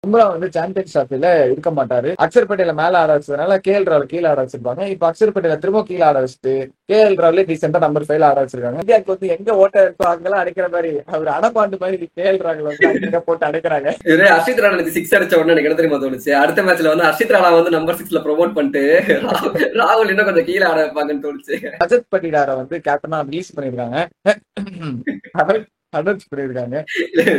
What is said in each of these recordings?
பும்ரா வந்து சாம்பியன்ஸ் டிராஃபில இருக்க மாட்டாரு. அக்ஷர் பட்டேல மேல ஆட வச்சதுனால கேஎல் ராகுல் கீழே ஆட வச்சிருப்பாங்க. இப்ப அக்ஷர் பட்டேல திரும்ப கீழே ஆட வச்சுட்டு கேஎல் ராகுல் டீசெண்டா நம்பர் 5 ஆட வச்சிருக்காங்க. இந்தியாவுக்கு வந்து எங்க ஓட்ட இருக்கோ அங்கெல்லாம் அடைக்கிற மாதிரி அவர் அடப்பாண்டு மாதிரி கேஎல் ராகுல் வந்து அங்க போட்டு அடைக்கிறாங்க. இவரே ஹர்ஷித் ராணா சிக்ஸ் அடிச்ச உடனே எனக்கு என்ன தெரியுமா தோணுச்சு, அடுத்த மேட்ச்ல வந்து ஹர்ஷித் ராணா வந்து நம்பர் 6ல ப்ரொமோட் பண்ணிட்டு ராகுல் இன்னும் கொஞ்சம் கீழே ஆட வைப்பாங்கன்னு தோணுச்சு. ரஜத் பட்டிடார வந்து கேப்டனா ரிலீஸ் பண்ணிருக்காங்க.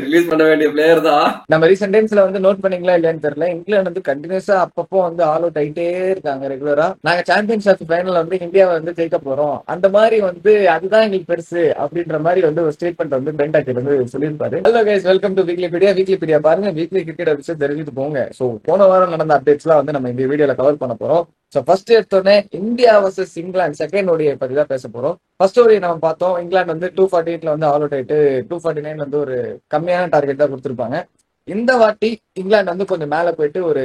ரிலீஸ் பண்ண வேண்டிய பிளேயர் தான். நம்ம ரீசெண்ட் டைம்ஸ்ல வந்து நோட் பண்ணீங்களா இல்லையான்னு தெரியல, இங்கிலாந்து வந்து கண்டினியூஸா அப்பப்போ வந்து ஆல் அவுட் ஆயிட்டே இருக்காங்க ரெகுலரா. நாங்க சாம்பியன்ஸ் ஆஃப் ஃபைனல் வந்து இந்தியாவை வந்து ஜெயிக்க போறோம், அந்த மாதிரி வந்து அதுதான் எங்களுக்கு பெருசு அப்படின்ற மாதிரி வந்து ஒரு ஸ்டேட்மெண்ட் வந்து பென் டாக்கெட் வந்து சொல்லியிருப்பாரு. Hello guys, welcome to Weeklypedia. Weeklypedia பாருங்க, வீக்லி கிரிக்கெட் விஷயம் தெரிஞ்சுட்டு போங்க. ஸோ போன வாரம் நடந்த அப்டேட்ஸ்லாம் வந்து நம்ம இந்த வீடியோல கவர் பண்ண போறோம். ஸோ ஃபர்ஸ்ட் எடுத்தோடனே இந்தியா வர்சஸ் இங்கிலாந்து செகண்ட் ஓடியை பத்தி தான் பேச போறோம். ஃபர்ஸ்ட் ஓடியை நம்ம பார்த்தோம், இங்கிலாந்து வந்து 248 வந்து ஆல் அவுட் ஆயிட்டு 249 வந்து ஒரு கம்மியான டார்கெட் தான் கொடுத்துருப்பாங்க. இந்த வாட்டி இங்கிலாந்து வந்து கொஞ்சம் மேல போயிட்டு ஒரு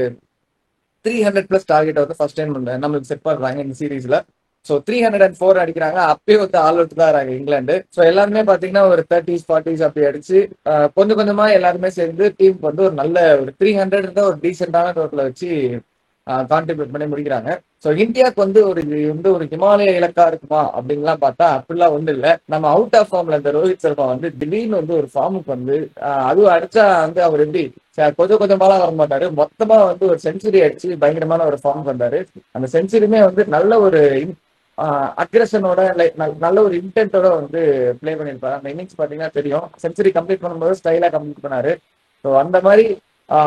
300+ டார்கெட் வந்து ஃபர்ஸ்ட் டைம் நம்மளுக்கு செட் பண்றாங்க இந்த சீரீஸ்ல. ஸோ 304 அடிக்கிறாங்க. அப்பயே வந்து ஆல் அவுட் தான் இருக்காங்க இங்கிலாந்து. ஸோ எல்லாருமே பாத்தீங்கன்னா ஒரு 30s 40s அப்படி அடிச்சு கொஞ்சம் கொஞ்சமா எல்லாருமே சேர்ந்து டீமுக்கு வந்து ஒரு நல்ல ஒரு 300 ஒரு டீசென்டான டோட்டல வச்சு கான்ட்ரிபியூட் பண்ணி முடிக்கிறாங்க. ஸோ இந்தியாவுக்கு வந்து ஒரு ஹிமாலய இலக்கா இருக்குமா அப்படின்லாம் பார்த்தா அப்படிலாம் ஒன்றும் இல்லை. நம்ம அவுட் ஆஃப் ஃபார்ம்ல இந்த ரோஹித் சர்மா வந்து திடீர்னு வந்து ஒரு ஃபார்முக்கு வந்து அதுவும் அடிச்சா வந்து அவர் எப்படி கொஞ்சம் கொஞ்சமாலாம் வர மாட்டாரு, மொத்தமா வந்து ஒரு செஞ்சுரி அடிச்சு பயங்கரமான ஒரு ஃபார்ம் வந்தாரு. அந்த செஞ்சுரியுமே வந்து நல்ல ஒரு அக்ரஷனோட நல்ல ஒரு இன்டென்ட்டோட வந்து பிளே பண்ணியிருப்பாரு. அந்த இன்னிங்ஸ் பாத்தீங்கன்னா தெரியும், செஞ்சுரி கம்ப்ளீட் பண்ணும்போது ஸ்டைலா கம்ப்ளீட் பண்ணாரு. ஸோ அந்த மாதிரி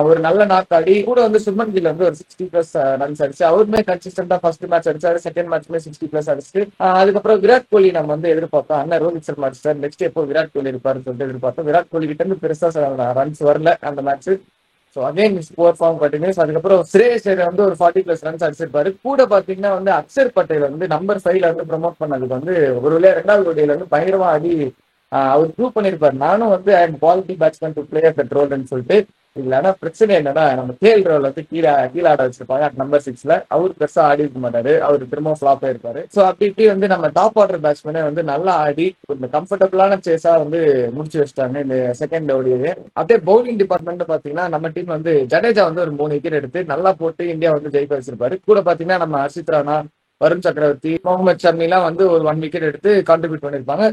ஒரு நல்ல நாக் ஆடி கூட வந்து சுப்மன் கில் வந்து ஒரு 60+ ரன்ஸ் அடிச்சு அவருமே கன்சிஸ்டன்டா ஃபர்ஸ்ட் மேட்ச் அடிச்சாரு, செகண்ட் மேட்ச்ல 60+ அடிச்சு அதுக்கப்புறம் விராட் கோலி நம்ம வந்து எதிர்பார்த்தோம். அண்ணன் ரோஹித் சர்மா அடிச்சார், நெக்ஸ்ட் எப்போ விராட் கோலி இருப்பாருன்னு சொல்லிட்டு எதிர்பார்த்தோம். விராட் கோலி கிட்ட இருந்து பெருசா ரன்ஸ் வரல அந்த match. So again score form continues. அதுக்கப்புறம் ஸ்ரேயஸ் ஐயர் வந்து ஒரு 40+ ரன்ஸ் அடிச்சிருப்பாரு. கூட பாத்தீங்கன்னா வந்து அக்ஷர் பட்டேல் வந்து நம்பர் 5ல வந்து ப்ரமோட் பண்ணதுக்கு வந்து ஒரு வழியா 2வது ஓடியில வந்து பயங்கரமா ஆடி அவர் ப்ரூவ் பண்ணிருப்பாரு, நானும் வந்து I am quality batsman to play that ரோல்னு சொல்லிட்டு. இதுல ஆனா பிரச்சனை என்னன்னா, நம்ம கேஎல் ராகுல் வந்து கீழே ஆட வச்சிருப்பாங்க நம்பர் 6ல. அவரு பெருசா ஆடி இருக்க மாட்டாரு, அவரு திரும்ப ஃபிளாப் ஆயிருப்பாரு. ஸோ அப்படி இப்படி வந்து நம்ம டாப் ஆர்டர் பேட்ஸ்மேனே வந்து நல்லா ஆடி ஒரு கம்ஃபர்டபுளான சேஸா வந்து முடிச்சு வச்சிட்டாங்க இந்த செகண்ட் ஓடியே. அப்படியே பவுலிங் டிபார்ட்மெண்ட் பாத்தீங்கன்னா நம்ம டீம் வந்து ஜடேஜா வந்து ஒரு 3 விக்கெட் எடுத்து நல்லா போட்டு இந்தியா வந்து ஜெயிக்க வச்சிருப்பாரு. கூட பாத்தீங்கன்னா நம்ம ஹர்ஷித் ராணா, வருண் சக்கரவர்த்தி, முகமது ஷமி எல்லாம் வந்து ஒரு 1 விக்கெட் எடுத்து கான்ட்ரிபியூட் பண்ணிருப்பாங்க.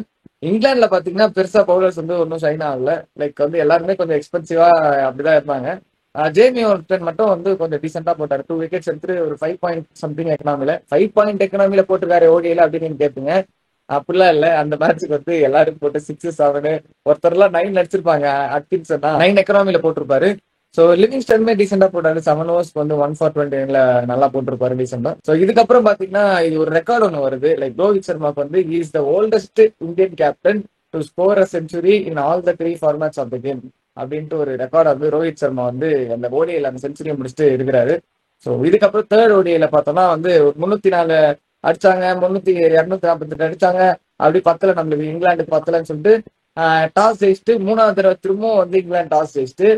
இங்கிலாந்துல பாத்தீங்கன்னா பெருசா பவுலர்ஸ் வந்து ஒன்றும் ஷைன் ஆகல. லைக் வந்து எல்லாருமே கொஞ்சம் எக்ஸ்பென்சிவா அப்படிதான் இருப்பாங்க. ஜேமி வார்டன் மட்டும் வந்து கொஞ்சம் டீசெண்டா போட்டாரு, 2 விக்கெட்ஸ் எடுத்து ஒரு 5 பாயிண்ட் சம்திங் எக்கனாமில 5 பாயிண்ட் எக்கனாமில போட்டுருக்காரு ஓடியில அப்படின்னு கேட்பீங்க. அப்படிலாம் இல்ல, அந்த மேட்சுக்கு வந்து எல்லாரும் போட்டு 6 7 ஒருத்தர்லாம் 9 அடிச்சிருப்பாங்க. அட்கின்சன் 9 எக்கனாமில போட்டிருப்பாரு. ஸோ லிவிங்ஸ்டன்மே டீசெண்டா போட்டாரு, 7 ஓவர்ஸ்க்கு வந்து 1 for 20 நல்லா போட்டிருப்பாரு டீசெண்டா. ஸோ இதுக்கப்புறம் பாத்தீங்கன்னா இது ஒரு ரெக்கார்ட் ஒன்று வருது. லைக் ரோஹித் சர்மாக்கு வந்து he is the oldest Indian captain to score a century in all the 3 formats of the game அப்படின்ட்டு ஒரு ரெக்கார்ட் வந்து ரோஹித் சர்மா வந்து அந்த ஓடிஐல அந்த செஞ்சுரியை முடிச்சுட்டு இருக்கிறாரு. ஸோ இதுக்கப்புறம் தேர்ட் ஓடிஐல பார்த்தோம்னா வந்து 304 அடிச்சாங்க, 248 அடிச்சாங்க. அப்படி பத்தல, நம்மளுக்கு இங்கிலாந்து பத்தலன்னு சொல்லிட்டு டாஸ் ஜெயிச்சுட்டு 3வது தடவை திரும்பவும் வந்து இங்கிலாந்து டாஸ் ஜெயிச்சுட்டு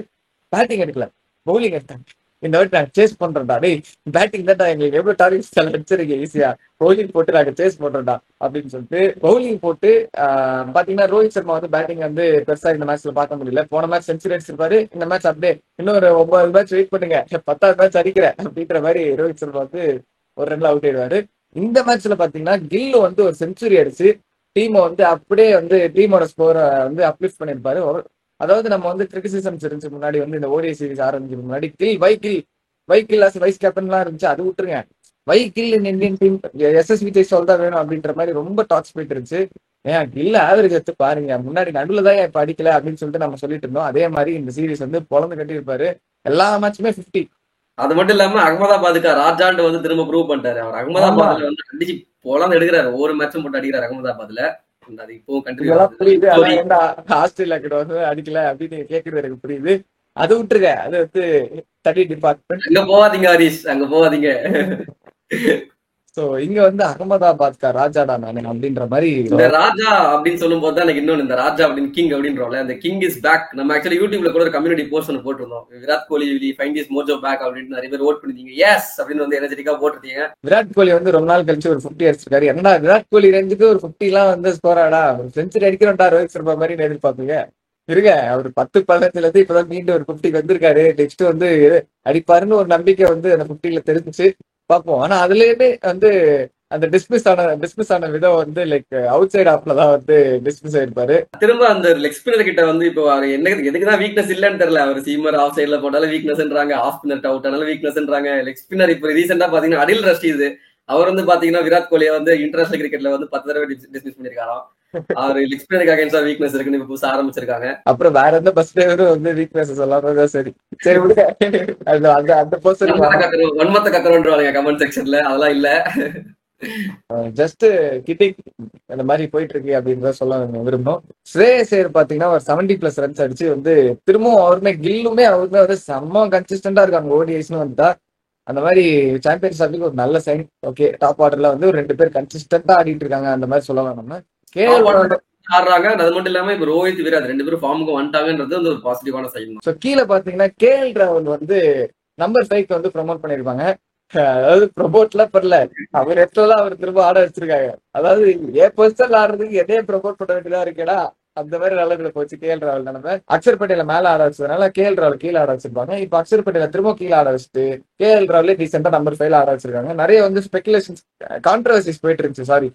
பேட்டிங் எடுக்கல, பவுலிங் எடுத்தாங்க. இந்த வாட்டி நாங்க சேஸ் பண்றோம்டா, டேய் பேட்டிங் தான் எங்களுக்கு எவ்வளவு டார்கெட்ஸ் அடிச்சிருக்கீங்க ஈஸியா, பவுலிங் போட்டு நாங்க சேஸ் பண்றோம்டா அப்படின்னு சொல்லிட்டு பவுலிங் போட்டு பாத்தீங்கன்னா ரோஹித் சர்மா வந்து பேட்டிங் வந்து பெருசா இந்த மேட்ச்ல பார்க்க முடியல. போன மேட்ச் செஞ்சுரி அடிச்சிருப்பாரு, இந்த மேட்ச் அப்படியே இன்னொரு 9 மேட்ச் வெயிட் பண்ணுங்க, 10வது மேட்ச் அடிக்கிறேன் அப்படின்ற மாதிரி ரோஹித் சர்மா வந்து ஒரு ரன்ல அவுட் ஆயிடுவாரு. இந்த மேட்ச்ல பாத்தீங்கன்னா கில் வந்து ஒரு செஞ்சுரி அடிச்சு டீமை வந்து அப்படியே வந்து டீமோட ஸ்கோரை வந்து அப்லிஃப்ட் பண்ணிருப்பாரு. அதாவது நம்ம வந்து கிரிட்டிசிசம்ஸ் இருந்துச்சு முன்னாடி வந்து இந்த ஓடிஐ சீரிஸ் ஆரம்பிக்கிறதுக்கு முன்னாடி, வைக்கில் வைஸ் கேப்டன்லாம் இருந்துச்சு, அது விட்டுருங்க, வைக்கில் இந்தியன் டீம் எஸ்எஸ் விஜய் சொல் தான் வேணும் அப்படின்ற மாதிரி ரொம்ப டாக்ஸ் போயிட்டு இருந்துச்சு. ஏன் கில் ஆவரேஜ் எடுத்து பாருங்க, முன்னாடி நடுவில் தான் இப்ப அடிக்கல அப்படின்னு சொல்லிட்டு நம்ம சொல்லிட்டு இருந்தோம். அதே மாதிரி இந்த சீரிஸ் வந்து பொழந்து கட்டி இருப்பாரு, எல்லா மேட்சுமே 50. அது மட்டும் இல்லாம அகமதாபாத்துக்கு ராஜாண்டு வந்து திரும்ப ப்ரூவ் பண்ணிட்டாரு. அவர் அகமதாபாத்ல வந்து அடிச்சு பொழந்து எடுக்கிறாரு, ஒவ்வொரு மேட்சும் போட்டு அடிக்கிறாரு அகமதாபாத்ல. அது இப்போ கண்டினியூ ஆகுது. புரியுது, அதான் என்ன ஆஸ்திரேலியா கிட்ட வந்து அடிக்கல அப்படின்னு கேட்கறது எனக்கு புரியுது. அது விட்டுருங்க, அது வந்து ஸ்டடி டிபார்ட்மெண்ட், அங்க போவாதீங்க ஹரிஷ், அங்க போவாதீங்க. சோ இங்க வந்து அகமதாபாத் ராஜாடா நானு அப்படின்ற மாதிரி. இந்த ராஜா அப்படின்னு சொல்லும் போது தான் எனக்கு இன்னொன்னு, இந்த ராஜா அப்படின்னு கிங் அப்படின்றோம்ல, அந்த கிங் இஸ் பேக். நம்ம ஆக்சுவலி யூடியூப்ல கூட ஒரு கம்யூனிட்டி போஸ்ட் ஒன்று போட்டிருந்தோம், Virat Kohli find is Mojo back அப்படின்னு. நிறைய பேர் ஓட் பண்ணிருந்தீங்க, எஸ் அப்படின்னு வந்து எனர்ஜெட்டிக்கா போட்டிருந்தீங்க. விராட் கோலி வந்து ரொம்ப நாள் கழிச்சு ஒரு 50 அடிச்சிருக்காரு. என்னடா விராட் கோலி ரேஞ்சுக்கு ஒரு 50 எல்லாம் வந்து ஸ்கோர் ஆடா, ஒரு செஞ்சுரி அடிக்கிறோம்டா ரோஹித் சர்மா மாதிரி எதிர்பார்ப்பீங்க. இருங்க அவர் 10-15ல இருந்து இப்பதான் மீண்டும் ஒரு 50 வந்திருக்காரு. நெக்ஸ்ட் வந்து அடிப்பாருன்னு ஒரு நம்பிக்கை வந்து அந்த 50ல தெரிஞ்சுச்சு. பார்ப்போம். ஆனா அதுலயுமே வந்து அந்த டிஸ்மிஸ் ஆன விதம் வந்து லைக் அவுட் சைடு ஆப்ல தான் வந்து டிஸ்மிஸ் ஆயிருப்பாரு. திரும்ப அந்த லெக் ஸ்பின்னர் கிட்ட வந்து இப்போ என்ன எதுக்குதான் வீக்னஸ் இல்லன்னு தெரியல. அவர் சீமர் ஆஃப் சைட்ல போட்டாலும் வீக்னஸ்ன்றாங்க, ஆஃப் ஸ்பின்னர் அவுட் ஆனாலும் வீக்னஸ்ன்றாங்க. லெக் ஸ்பின்னர் இப்போ ரீசெண்டா பாத்தீங்கன்னா அடில் ரஷீது அவர் வந்து பாத்தீங்கன்னா விராட் கோலியை வந்து இன்டர்நேஷனல் கிரிக்கெட்ல வந்து 10 தடவை டிஸ்மிஸ் பண்ணிருக்காராம். அவர் லெக் ஸ்பின்னருக்கு அகைன்ஸ்டா வீக்னஸ் இருக்குன்னு இப்ப புதுசா ஆரம்பிச்சிருக்காங்க. அப்புறம் வேற எந்த பஸ் டிரைவரும் வந்து வீக்னஸ் சொல்லாமதான் சரி. சரி விடுங்க. அந்த அந்த அந்த பர்சன் வன்மத்த கக்கறோன்றாங்க கமெண்ட் செக்ஷன்ல. அதெல்லாம் இல்ல. ஜஸ்ட் கிட்டிங் அந்த மாதிரி போயிட்டு இருக்கு அப்படின்னு சொல்ல விரும்பும். ஸ்ரேயஸ் ஐயர் பாத்தீங்கன்னா ஒரு 70+ ரன்ஸ் அடிச்சு வந்து திரும்பவும் அவருமே வந்து செம்ம கன்சிஸ்டன்டா இருக்காங்க ஓடிஐஸ்னு வந்துட்டா. அந்த மாதிரி சாம்பியன்ஸ் லீக் ஒரு நல்ல சைன். ஓகே, டாப் ஆர்டர்ல வந்து ஒரு 2 பேர் கன்சிஸ்டன்டா ஆடிட்டு இருக்காங்க அந்த மாதிரி சொல்லலாம் நம்ம. ஆடுறாங்க. அது மட்டும் இல்லாம இப்ப ரோஹித் விராட் 2 பேரும் ஃபார்முக்கு வந்துட்டாங்கன்றது வந்து ஒரு பாசிட்டிவான சைன். சோ கீழே பாத்தீங்கன்னா கேஎல் ராகுல் வந்து நம்பர் 5க்கு வந்து ப்ரொமோட் பண்ணிருப்பாங்க. அதாவது ப்ரொமோட்லாம் பண்ணல, அவர் இடத்துல அவர் திரும்ப ஆட வச்சிருக்காங்க. அதாவது பொசிஷன்ல ஆடுறதுக்கு எதையே ப்ரொமோட் பண்ண வேண்டியதா இருக்கேடா அந்த மாதிரி நிலைமையில போச்சு கேஎல் ராகுல் நிலைமை. அக்ஷர் பட்டேல மேல ஆட வச்சதுனால கேஎல் ராகுல் கீழே ஆட வச்சிருப்பாங்க. இப்ப அக்ஷர் பட்டேல திரும்ப கீழே ஆட வச்சுட்டு கேஎல் ராகுலே டீசெண்டா நம்பர் 5ல ஆட வச்சிருக்காங்க. நிறைய வந்து ஸ்பெகுலேஷன்ஸ் கான்ட்ரவர்சிஸ் போயிட்டு இருந்துச்சு. சாரி,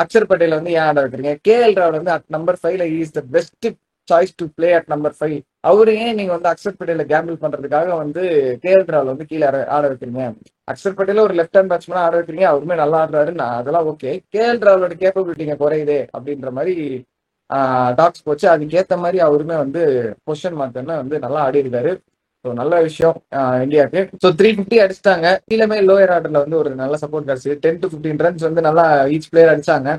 அக்ஷர் பட்டேல் வந்து ஏன் ஆட வைக்கிறீங்க, கேஎல் ராகுல் வந்து அட் நம்பர் 5ல is the best choice to play at number 5. அவரு ஏன் நீங்க வந்து அக்ஷர் பட்டேல கேம்பிள் பண்றதுக்காக வந்து கேஎல் ராகுல் வந்து கீழே ஆட வைக்கிறீங்க. அக்ஷர் பட்டேல ஒரு லெஃப்ட் ஹேண்ட் பேட்ஸ்மேனா ஆட வைக்கிறீங்க, அவருமே நல்லா ஆடுறாரு, அதெல்லாம் ஓகே. கேஎல் ராகுலோட கேப்பபிலிட்டிங்க குறையுதே அப்படின்ற மாதிரி டாக்ஸ் போச்சு. அதுக்கேற்ற மாதிரி அவருமே வந்து பொசிஷன் மாத்தம்னா வந்து நல்லா ஆடி இருக்காரு. ஸோ நல்ல விஷயம் இந்தியாவுக்கு. ஸோ 350 அடிச்சிட்டாங்க. கீழமே லோயர் ஆர்டர்ல வந்து ஒரு நல்ல சப்போர்ட் கிடைச்சு 10 to 15 ரன்ஸ் வந்து நல்லா ஈச் பிளேயர் அடிச்சாங்க.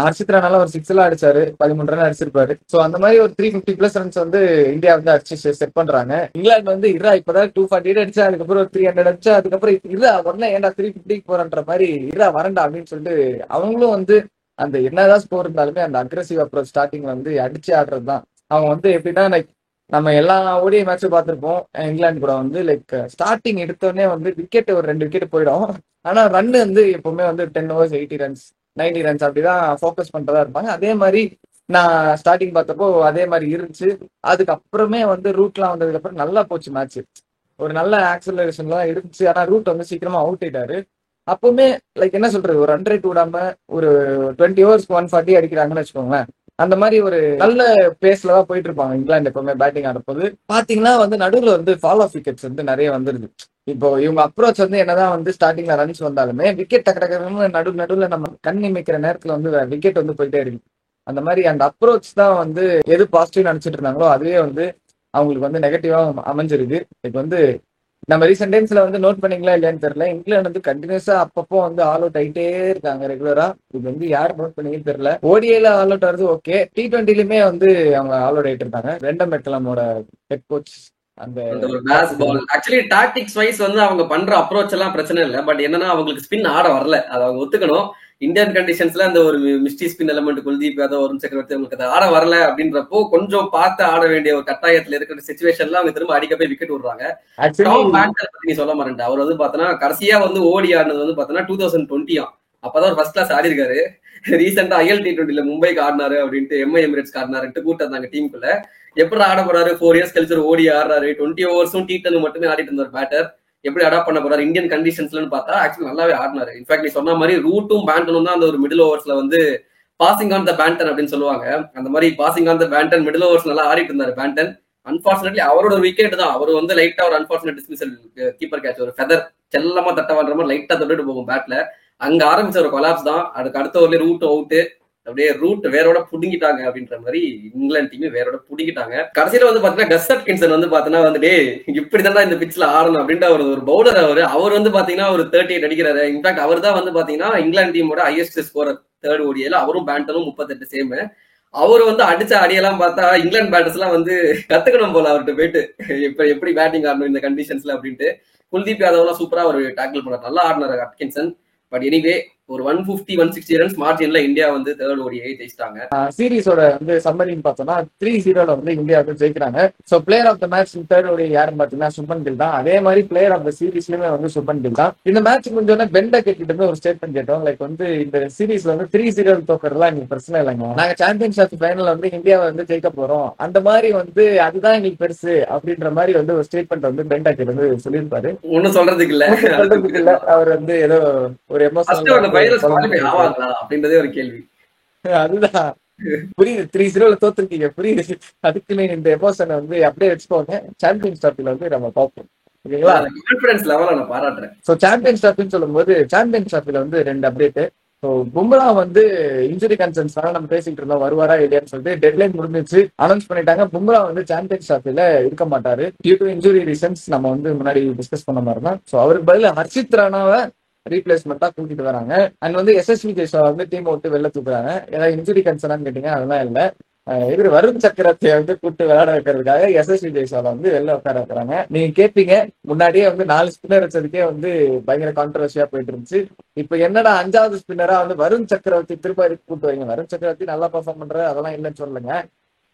ஹர்ஷித் ராணால ஒரு 6 எல்லாம் அடிச்சாரு, 13 ரன் அடிச்சிருப்பாரு. ஸோ அந்த மாதிரி ஒரு 350+ ரன்ஸ் வந்து இந்தியா வந்து அடிச்சு செட் பண்றாங்க. இங்கிலாந்து வந்து இப்பதான் 248 அடிச்சா, அதுக்கப்புறம் ஒரு 300 அடிச்சா, அதுக்கப்புறம் உடனே ஏன்டா 350 போறன்ற மாதிரி வரண்டா அப்படின்னு சொல்லிட்டு அவங்களும் வந்து அந்த என்னதான் ஸ்கோர் இருந்தாலுமே அந்த அக்ரெசிவ் அப்ரோச் ஸ்டார்டிங்ல வந்து அடிச்சு ஆடுறது தான். அவங்க வந்து எப்படின்னா லைக் நம்ம எல்லா ஓடிஐ மேட்சும் பார்த்திருப்போம். இங்கிலாந்து கூட வந்து லைக் ஸ்டார்டிங் எடுத்தோடனே வந்து விக்கெட் ஒரு 2 விக்கெட் போயிடும். ஆனா ரன் வந்து எப்பவுமே வந்து 10 overs 80 ரன்ஸ் 90 ரன்ஸ் அப்படிதான் ஃபோக்கஸ் பண்றதா இருப்பாங்க. அதே மாதிரி நான் ஸ்டார்டிங் பார்த்தப்போ அதே மாதிரி இருந்துச்சு. அதுக்கப்புறமே வந்து ரூட்லாம் வந்ததுக்கு அப்புறம் நல்லா போச்சு மேட்ச். ஒரு நல்ல ஆக்சலரேஷன்லாம் இருந்துச்சு. ஆனா ரூட் வந்து சீக்கிரமா அவுட் ஆயிட்டாரு. அப்பவுமே லைக் என்ன சொல்றது, ஒரு 100 விடாம ஒரு 20 overs 140 அடிக்கிறாங்கன்னு வச்சுக்கோங்களேன். அந்த மாதிரி ஒரு நல்ல பேஸ்ல தான் போயிட்டு இருப்பாங்க இங்கிலாந்து எப்பவுமே பேட்டிங் ஆடும்போது. பாத்தீங்கன்னா வந்து நடுவில் வந்து ஃபால் ஆஃப் விக்கெட்ஸ் வந்து நிறைய வந்துருது. இப்போ இவங்க அப்ரோச் வந்து என்னதான் வந்து ஸ்டார்டிங்ல ரன்ஸ் வந்தாலுமே விக்கெட் டக்கு நடுவுல நம்ம கண் இமைக்கிற நேரத்துல வந்து விக்கெட் வந்து போயிட்டே இருக்கு. அந்த மாதிரி அந்த அப்ரோச் தான் வந்து எது பாசிட்டிவ் நினைச்சிட்டு இருந்தாங்களோ அதுவே வந்து அவங்களுக்கு வந்து நெகட்டிவா அமைஞ்சிருக்கு. இப்போ வந்து நம்ம ரீசெண்ட் டைம்ஸ்ல வந்து நோட் பண்ணீங்களா இல்லையான்னு தெரியல, இங்கிலாந்து வந்து கண்டினியூஸா அப்பப்போ வந்து ஆல் அவுட் ஆயிட்டே இருக்காங்க ரெகுலரா. இது வந்து யார் நோட் பண்ணீங்கன்னு தெரியல. ஓடிஐல ஆல் அவுட் ஆகுது ஓகே, T20லயுமே வந்து அவங்க ஆல் அவுட் ஆயிட்டு இருக்காங்க. ரெண்டம் மெக்கலமோட ஹெட் கோச் அந்த ஒரு பேஸ் பால் ஆக்சுவலி டாக்டிக்ஸ் வைஸ் வந்து அவங்க பண்ற அப்ரோச் எல்லாம் பிரச்சனை இல்லை. பட் என்னன்னா அவங்களுக்கு ஸ்பின் ஆட வரல, அதை அவங்க ஒத்துக்கணும். இந்தியன் கண்டிஷன்ஸ்ல அந்த ஒரு மிஸ்டி ஸ்பின் எலமெண்ட் குல்தீப் யாதவ் வருண் சக்கரவர்த்தி அவங்களுக்கு அதை ஆட வரல அப்படின்றப்போ கொஞ்சம் பார்த்து ஆட வேண்டிய ஒரு கட்டாயத்துல இருக்கிற சிச்சுவேஷன்ல அவங்க திரும்ப அடிக்க போய் விக்கெட் விடுறாங்க. நீ சொல்ல மாட்டேன், அவர் வந்து பாத்தீங்கன்னா கடைசியா வந்து ஓடி ஆடினது வந்து பாத்தீங்கன்னா 2020 அப்பதான் ஒரு ஃபர்ஸ்ட் கிளாஸ் ஆடி இருக்காரு. ரீசெண்டா IL T20ல மும்பைக்கு ஆடினாரு அப்படின்ட்டு MI எமிரேட்ஸ்க்கு ஆடினாருன்ட்டு கூட்டம் இருந்தாங்க டீமுக்குள்ள. எப்படி ஆட போறாரு, 4 years கழிச்சு ஒரு ஓடி ஆடுறாரு, 20 overs T10 மட்டுமே ஆடிட்டு இருந்தார் பேட்டர். எப்படி அடாப்ட் பண்ண போறாரு இந்தியன் கண்டிஷன்ஸ்லன்னு பார்த்தா ஆக்சுவலி நல்லாவே ஆடினாரு. இன்ஃபேக்ட் நீ சொன்ன மாதிரி ரூட்டும் பேண்டனும் தான் அந்த ஒரு மிடில் ஓவர்ஸ்ல வந்து பாசிங் ஆன் த பேண்டன் அப்படின்னு சொல்லுவாங்க. அந்த மாதிரி passing on the Banton middle overs நல்லா ஆடிட்டு இருந்தாரு பேண்டன். அன்பார்ச்சுனேட்லி அவரோட ஒரு விக்கெட் தான், அவர் வந்து லைட்டா ஒரு அன்பார்ச்சுனேட் டிஸ்மிசல் கீப்பர் கேட்ச், ஒரு ஃபெதர் செல்லமா தட்ட வர்ற மாதிரி லைட்டா தொட்டுட்டு போகும் பேட்ல. அங்க ஆரம்பிச்ச ஒரு கொலாப்ஸ் தான். அதுக்கு அடுத்த ஒரு ரூட் அவுட், அப்படியே ரூட் வேரோட புடுங்கிட்டாங்க அப்படின்ற மாதிரி இங்கிலாந்து டீம் வேரோட புடுங்கிட்டாங்க. கடைசியில வந்து பாத்தீங்கன்னா கஸ் ஹட்கின்சன் வந்து பாத்தீங்கன்னா வந்து இப்படிதான் இந்த பிட்ச்ல ஆடணும் அப்படின்ற ஒரு பவுலர். அவர் வந்து பாத்தீங்கன்னா ஒரு 38 அடிக்கிறாரு. இன்ஃபேக்ட் அவர் தான் வந்து பாத்தீங்கன்னா இங்கிலாந்து டீமோட ஹையஸ்ட் ஸ்கோரர் தேர்ட் ஓடிஐல. அவரும் பேண்டனும் 38 சேம். அவர் வந்து அடிச்ச அடியெல்லாம் பார்த்தா இங்கிலாந்து பேட்டர்ஸ் எல்லாம் வந்து கத்துக்கணும் போல அவர்கிட்ட போயிட்டு எப்படி பேட்டிங் ஆடணும் இந்த கண்டிஷன்ஸ்ல அப்படின்ட்டு. குல்தீப் யாதவ் எல்லாம் சூப்பரா ஒரு டேக்கிள் பண்ணார், நல்லா ஆடினார் ஹட்கின்சன். பட் எனிவே ஒரு 150-160 ரன்ஸ் மார்ஜின்ல இந்தியா வந்து தேர்ட் ஓடிஐ ஜெயிச்சிட்டாங்க. சீரீஸோட வந்து சம்மரின்னு பார்த்தோம்னா 3-0 வந்து இந்தியா வந்து ஜெயிக்கிறாங்க. So player of the match third ODI யாருன்னு பார்த்தீங்கன்னா சுப்மன் கில் தான். அதே மாதிரி பிளேயர் ஆஃப் த சீரீஸ்லயுமே வந்து சுப்மன் கில் தான். இந்த மேட்ச் முடிஞ்சோன்னா பெண்டா கிட்ட இருந்து ஒரு ஸ்டேட்மெண்ட் கேட்டோம். லைக் வந்து இந்த சீரீஸ்ல வந்து 3-0 தோக்கறதுலாம் எங்களுக்கு பிரச்சனை இல்லைங்க. நாங்க சாம்பியன்ஷிப் ஃபைனல் வந்து இந்தியாவை வந்து ஜெயிக்க போறோம். அந்த மாதிரி வந்து அதுதான் எங்களுக்கு பெருசு அப்படின்ற மாதிரி வந்து ஒரு ஸ்டேட்மெண்ட் வந்து பெண்டா கிட்ட வந்து சொல்லியிருப்பாரு. ஒன்னும் சொல்றதுக்கு இல்ல. சொல்றதுக்கு இல்ல. அவர் வந்து ஏதோ ஒரு எமோஷனல் அப்படின்றதே ஒரு கேள்வி. அதுதான் புரியுது. 3-0 தோத்துருக்கீங்க புரியுது. அதுக்குன்னு இந்த எமோஷனை வந்து அப்படியே வச்சுக்கோங்க. சாம்பியன்ஸ் டிராஃபில வந்து நம்ம பார்ப்போம். ஓகேங்களா? கான்ஃபிடன்ஸ் லெவல நான் பாராட்டுறேன். சோ சாம்பியன்ஸ் டிராஃபின்னு சொல்லும்போது சாம்பியன்ஸ் டிராஃபில வந்து 2 அப்டேட். ஸோ பும்ரா வந்து இன்ஜுரி கன்சர்ன்ஸ்னால நம்ம பேசிட்டு இருந்தோம் வருவாரா இல்லையான்னு சொல்லிட்டு டெட்லைன் முடிஞ்சிச்சு, அனௌன்ஸ் பண்ணிட்டாங்க. பும்ரா வந்து சாம்பியன்ஸ் டிராஃபில இருக்க மாட்டாரு டியூ டு இன்ஜுரி ரீசன்ஸ். நம்ம வந்து முன்னாடி டிஸ்கஸ் பண்ண மாதிரி தான். ஸோ அவருக்கு பதில் ஹர்ஷித் ராணாவை ரீப்ளேஸ்மெண்டா கூட்டிட்டு வராங்க. அண்ட் வந்து எஸ்எஸ்வி ஜெய்ஸ்வால் வந்து டீம் விட்டு வெளில தூக்குறாங்க. ஏதாவது இன்ஜுரி கன்சர்னான்னு கேட்டீங்க, அதெல்லாம் இல்ல. இவர் வருண் சக்கரத்தை வந்து கூட்டு விளையாட வைக்கிறதுக்காக எஸ்எஸ்வி ஜெய்ஸ்வால் வந்து வெளில உட்கார வைக்கிறாங்க. நீங்க கேட்பீங்க, முன்னாடியே வந்து 4 ஸ்பின்னர் வச்சதுக்கே வந்து பயங்கர கான்ட்ரவர்சியா போயிட்டு இருந்துச்சு. இப்ப என்னடா 5வது ஸ்பின்னரா வந்து வருண் சக்கரவர்த்தி திரும்ப கூட்டு வைங்க. வருண் சக்கரவர்த்தி நல்லா பெர்ஃபார்ம் பண்ற, அதெல்லாம் இல்லைன்னு சொல்லுங்க.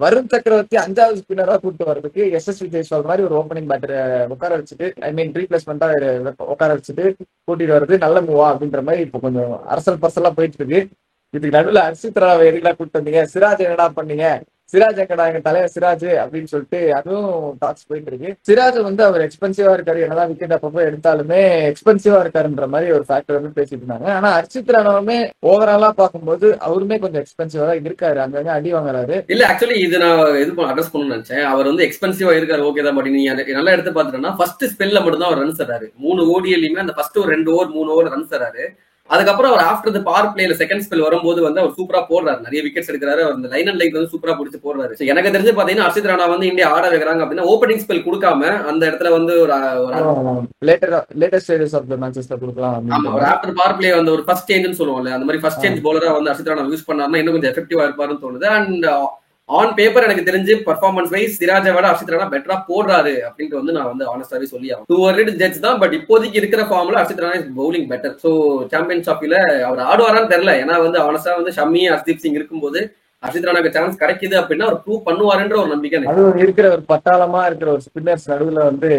வருண் சக்கரவர்த்தி 5வது ஸ்பின்னரா கூட்டு வர்றதுக்கு எஸ்எஸ்வி ஜெய்ஸ்வால் மாதிரி ஒரு ஓப்பனிங் பேட்டரை உட்கார வச்சுட்டு, ஐ மீன் ரீப்ளேஸ்மெண்டா உட்கார வச்சுட்டு கூட்டிட்டு வர்றது நல்ல மூவா அப்படின்ற மாதிரி இப்போ கொஞ்சம் அரசல் பரசலா போயிட்டு இருக்கு. இதுக்கு நடுவில் ஹர்ஷித் ராவை எதுக்கெல்லாம் கூப்பிட்டு வந்தீங்க, சிராஜ் என்னடா பண்ணீங்க, சிராஜ் எங்கடா எங்க தலைவர் சிராஜ் அப்படின்னு சொல்லிட்டு அதுவும் டாக்ஸ் போயிட்டு இருக்கு. சிராஜ் வந்து அவர் எக்ஸ்பென்சிவா இருக்காரு, என்னதான் விக்கெட் அப்பப்போ எடுத்தாலுமே எக்ஸ்பென்சிவா இருக்காருன்ற மாதிரி ஒரு ஃபேக்டர் வந்து பேசிட்டு இருந்தாங்க. ஆனா ஹர்ஷித் ராணுமே ஓவராலா பார்க்கும்போது அவருமே கொஞ்சம் எக்ஸ்பென்சிவா தான் இருக்காரு, அங்கங்க அடி வாங்குறாரு. இல்ல ஆக்சுவலி இது நான் அட்ரஸ் பண்ணணும்னு நினைச்சேன். அவர் வந்து எக்ஸ்பென்சிவா இருக்காரு, ஓகே தான். பட் நீங்க நல்லா எடுத்து பாத்துட்டோம்னா ஃபர்ஸ்ட் ஸ்பெல்ல மட்டும் தான் அவர் ரன்ஸ் தராரு. 3 ஓடிஎல்லையுமே அந்த ஃபர்ஸ்ட் ஒரு 2 ஓவர் 3 ஓவர் ரன்ஸ் தராரு. அதுக்கப்புறம் அவர் ஆஃப்டர் த பவர் பிளேல செகண்ட் ஸ்பெல் வரும்போது வந்து அவர் சூப்பரா போடுறாரு, நிறைய விக்கெட்ஸ் எடுக்கிறாரு. அந்த லைன் அண்ட் லைன் வந்து சூப்பரா பிடிச்சு போடுறாரு. எனக்கு தெரிஞ்சு பாத்தீங்கன்னா ஹர்ஷித் ராணா வந்து இந்தியா ஆட வைக்கிறாங்க அப்படின்னா ஓப்பனிங் ஸ்பெல் கொடுக்காம அந்த இடத்துல வந்து ஒரு லேட்டஸ்ட் ஸ்டேஜஸ் ஆஃப் தி மேட்சஸ்ல கொடுக்கலாம். ஆமா, ஒரு ஆஃப்டர் பவர் பிளே வந்து ஒரு ஃபர்ஸ்ட் சேஞ்ச்னு சொல்லுவோம்ல, அந்த மாதிரி ஃபர்ஸ்ட் சேஞ்ச் பவுலரா வந்து ஹர்ஷித் ராணா யூஸ் பண்ணாருன்னா இன்னும் கொஞ்சம் எஃபெக்டிவா இருப்பாருன்னு தோணுது. அண்ட் ஆன் பேப்பர் எனக்கு தெரிஞ்சு பர்ஃபார்மன்ஸ் வைஸ் சிராஜை விட ஹர்ஷித் ராணா பெட்டரா போடுறாரு அப்படின்ட்டு வந்து நான் வந்து ஆனஸ்டாவே சொல்லி ஆகும். 2 ஜட்ஜ் தான், பட் இப்போதைக்கு இருக்கிற ஃபார்ம்ல Harshit Rana is bowling better. So Champions டிராஃபில அவர் ஆடுவாரான்னு தெரியல. ஏன்னா வந்து ஆனஸ்டா வந்து ஷம்மி ஹர்தீப் சிங் இருக்கும்போது ஹர்ஷித் ராணாக்கு சான்ஸ் கிடைக்குது அப்படின்னா அவர் ப்ரூவ் பண்ணுவாருன்ற ஒரு நம்பிக்கை. அது இருக்கிற ஒரு பட்டாளமா இருக்கிற ஒரு ஸ்பின்னர்ஸ் நடுவில் வந்து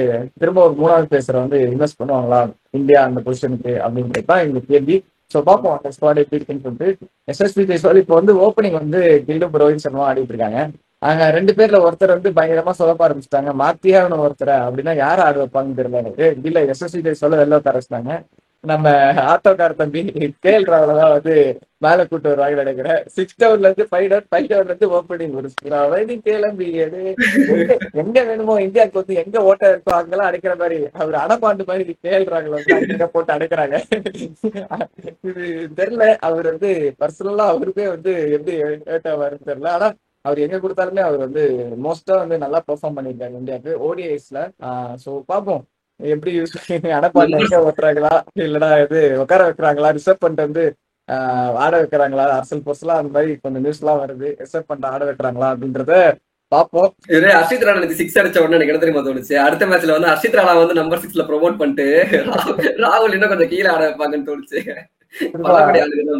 திரும்ப ஒரு 3வது பேசற வந்து இன்வெஸ்ட் பண்ணுவாங்களா இந்தியா அந்த பொசிஷனுக்கு அப்படின்றது தான் எங்களுக்கு கேள்வி. ஸோ பார்ப்போம் அந்த ஸ்குவாட் எப்படி இருக்குன்னு சொல்லிட்டு. எஸ்எஸ்வி ஜெய்ஸ்வால் இப்போ வந்து ஓப்பனிங் வந்து கில்லும் ரோஹித் சர்மா ஆடிட்டு இருக்காங்க. அங்க 2 பேர்ல ஒருத்தர் வந்து பயங்கரமா சொதப்ப ஆரம்பிச்சிட்டாங்க. மாத்தியாவன ஒருத்தரை அப்படின்னா யாரும் ஆடு வைப்பாங்கன்னு தெரியல எனக்கு. இல்ல எஸ்எஸ்வி ஜெய்ஸ்வால் வெளில உட்கார வச்சிட்டாங்க. நம்ம ஆட்டோக்கார தம்பி கேஎல் ராகுல தான் வந்து மேல கூட்டு வருவாங்க நினைக்கிறேன். 6 ஓவர்ல இருந்து 5 ஓவர்ல இருந்து ஓப்பனிங் ஒரு கிளம்பி எங்க வேணுமோ இந்தியாவுக்கு வந்து எங்க ஓட்ட இருக்கோ அங்கெல்லாம் அடைக்கிற மாதிரி அவர் அடப்பாண்டு மாதிரி கேஎல் ராகுல வந்து அங்க போட்டு அடைக்கிறாங்க. இது தெரியல, அவர் வந்து பர்சனலா அவருக்கே வந்து எப்படி ஏட்டாவாருன்னு தெரியல. ஆனா அவர் எங்க கொடுத்தாலுமே அவர் வந்து மோஸ்டா வந்து நல்லா பெர்ஃபார்ம் பண்ணியிருக்காரு இந்தியாவுக்கு ஓடிஐஸ்ல. சோ பாப்போம் எப்படி யூஸ் அடப்பாண்டு எங்க ஓட்டுறாங்களா இல்லடா இது உட்கார வைக்கிறாங்களா, ரிசர்வ் பண்ணிட்டு வந்து ஆட வைக்கிறாங்களா, அரசல் பொர்சலா அந்த மாதிரி கொஞ்சம் நியூஸ் எல்லாம் வருது. ரிசர்வ் பண்ணிட்டு ஆட வைக்கிறாங்களா அப்படின்றத பாப்போம். ஹர்ஷித் ராணா 6 அடிச்ச உடனே எனக்கு என்ன தெரியுமா தோணுச்சு, அடுத்த மேட்ச்ல வந்து ஹர்ஷித் ராணா வந்து நம்பர் 6ல ப்ரொமோட் பண்ணிட்டு ராகுல் இன்னும் கொஞ்சம் கீழே ஆட வைப்பாங்கன்னு தோணுச்சு.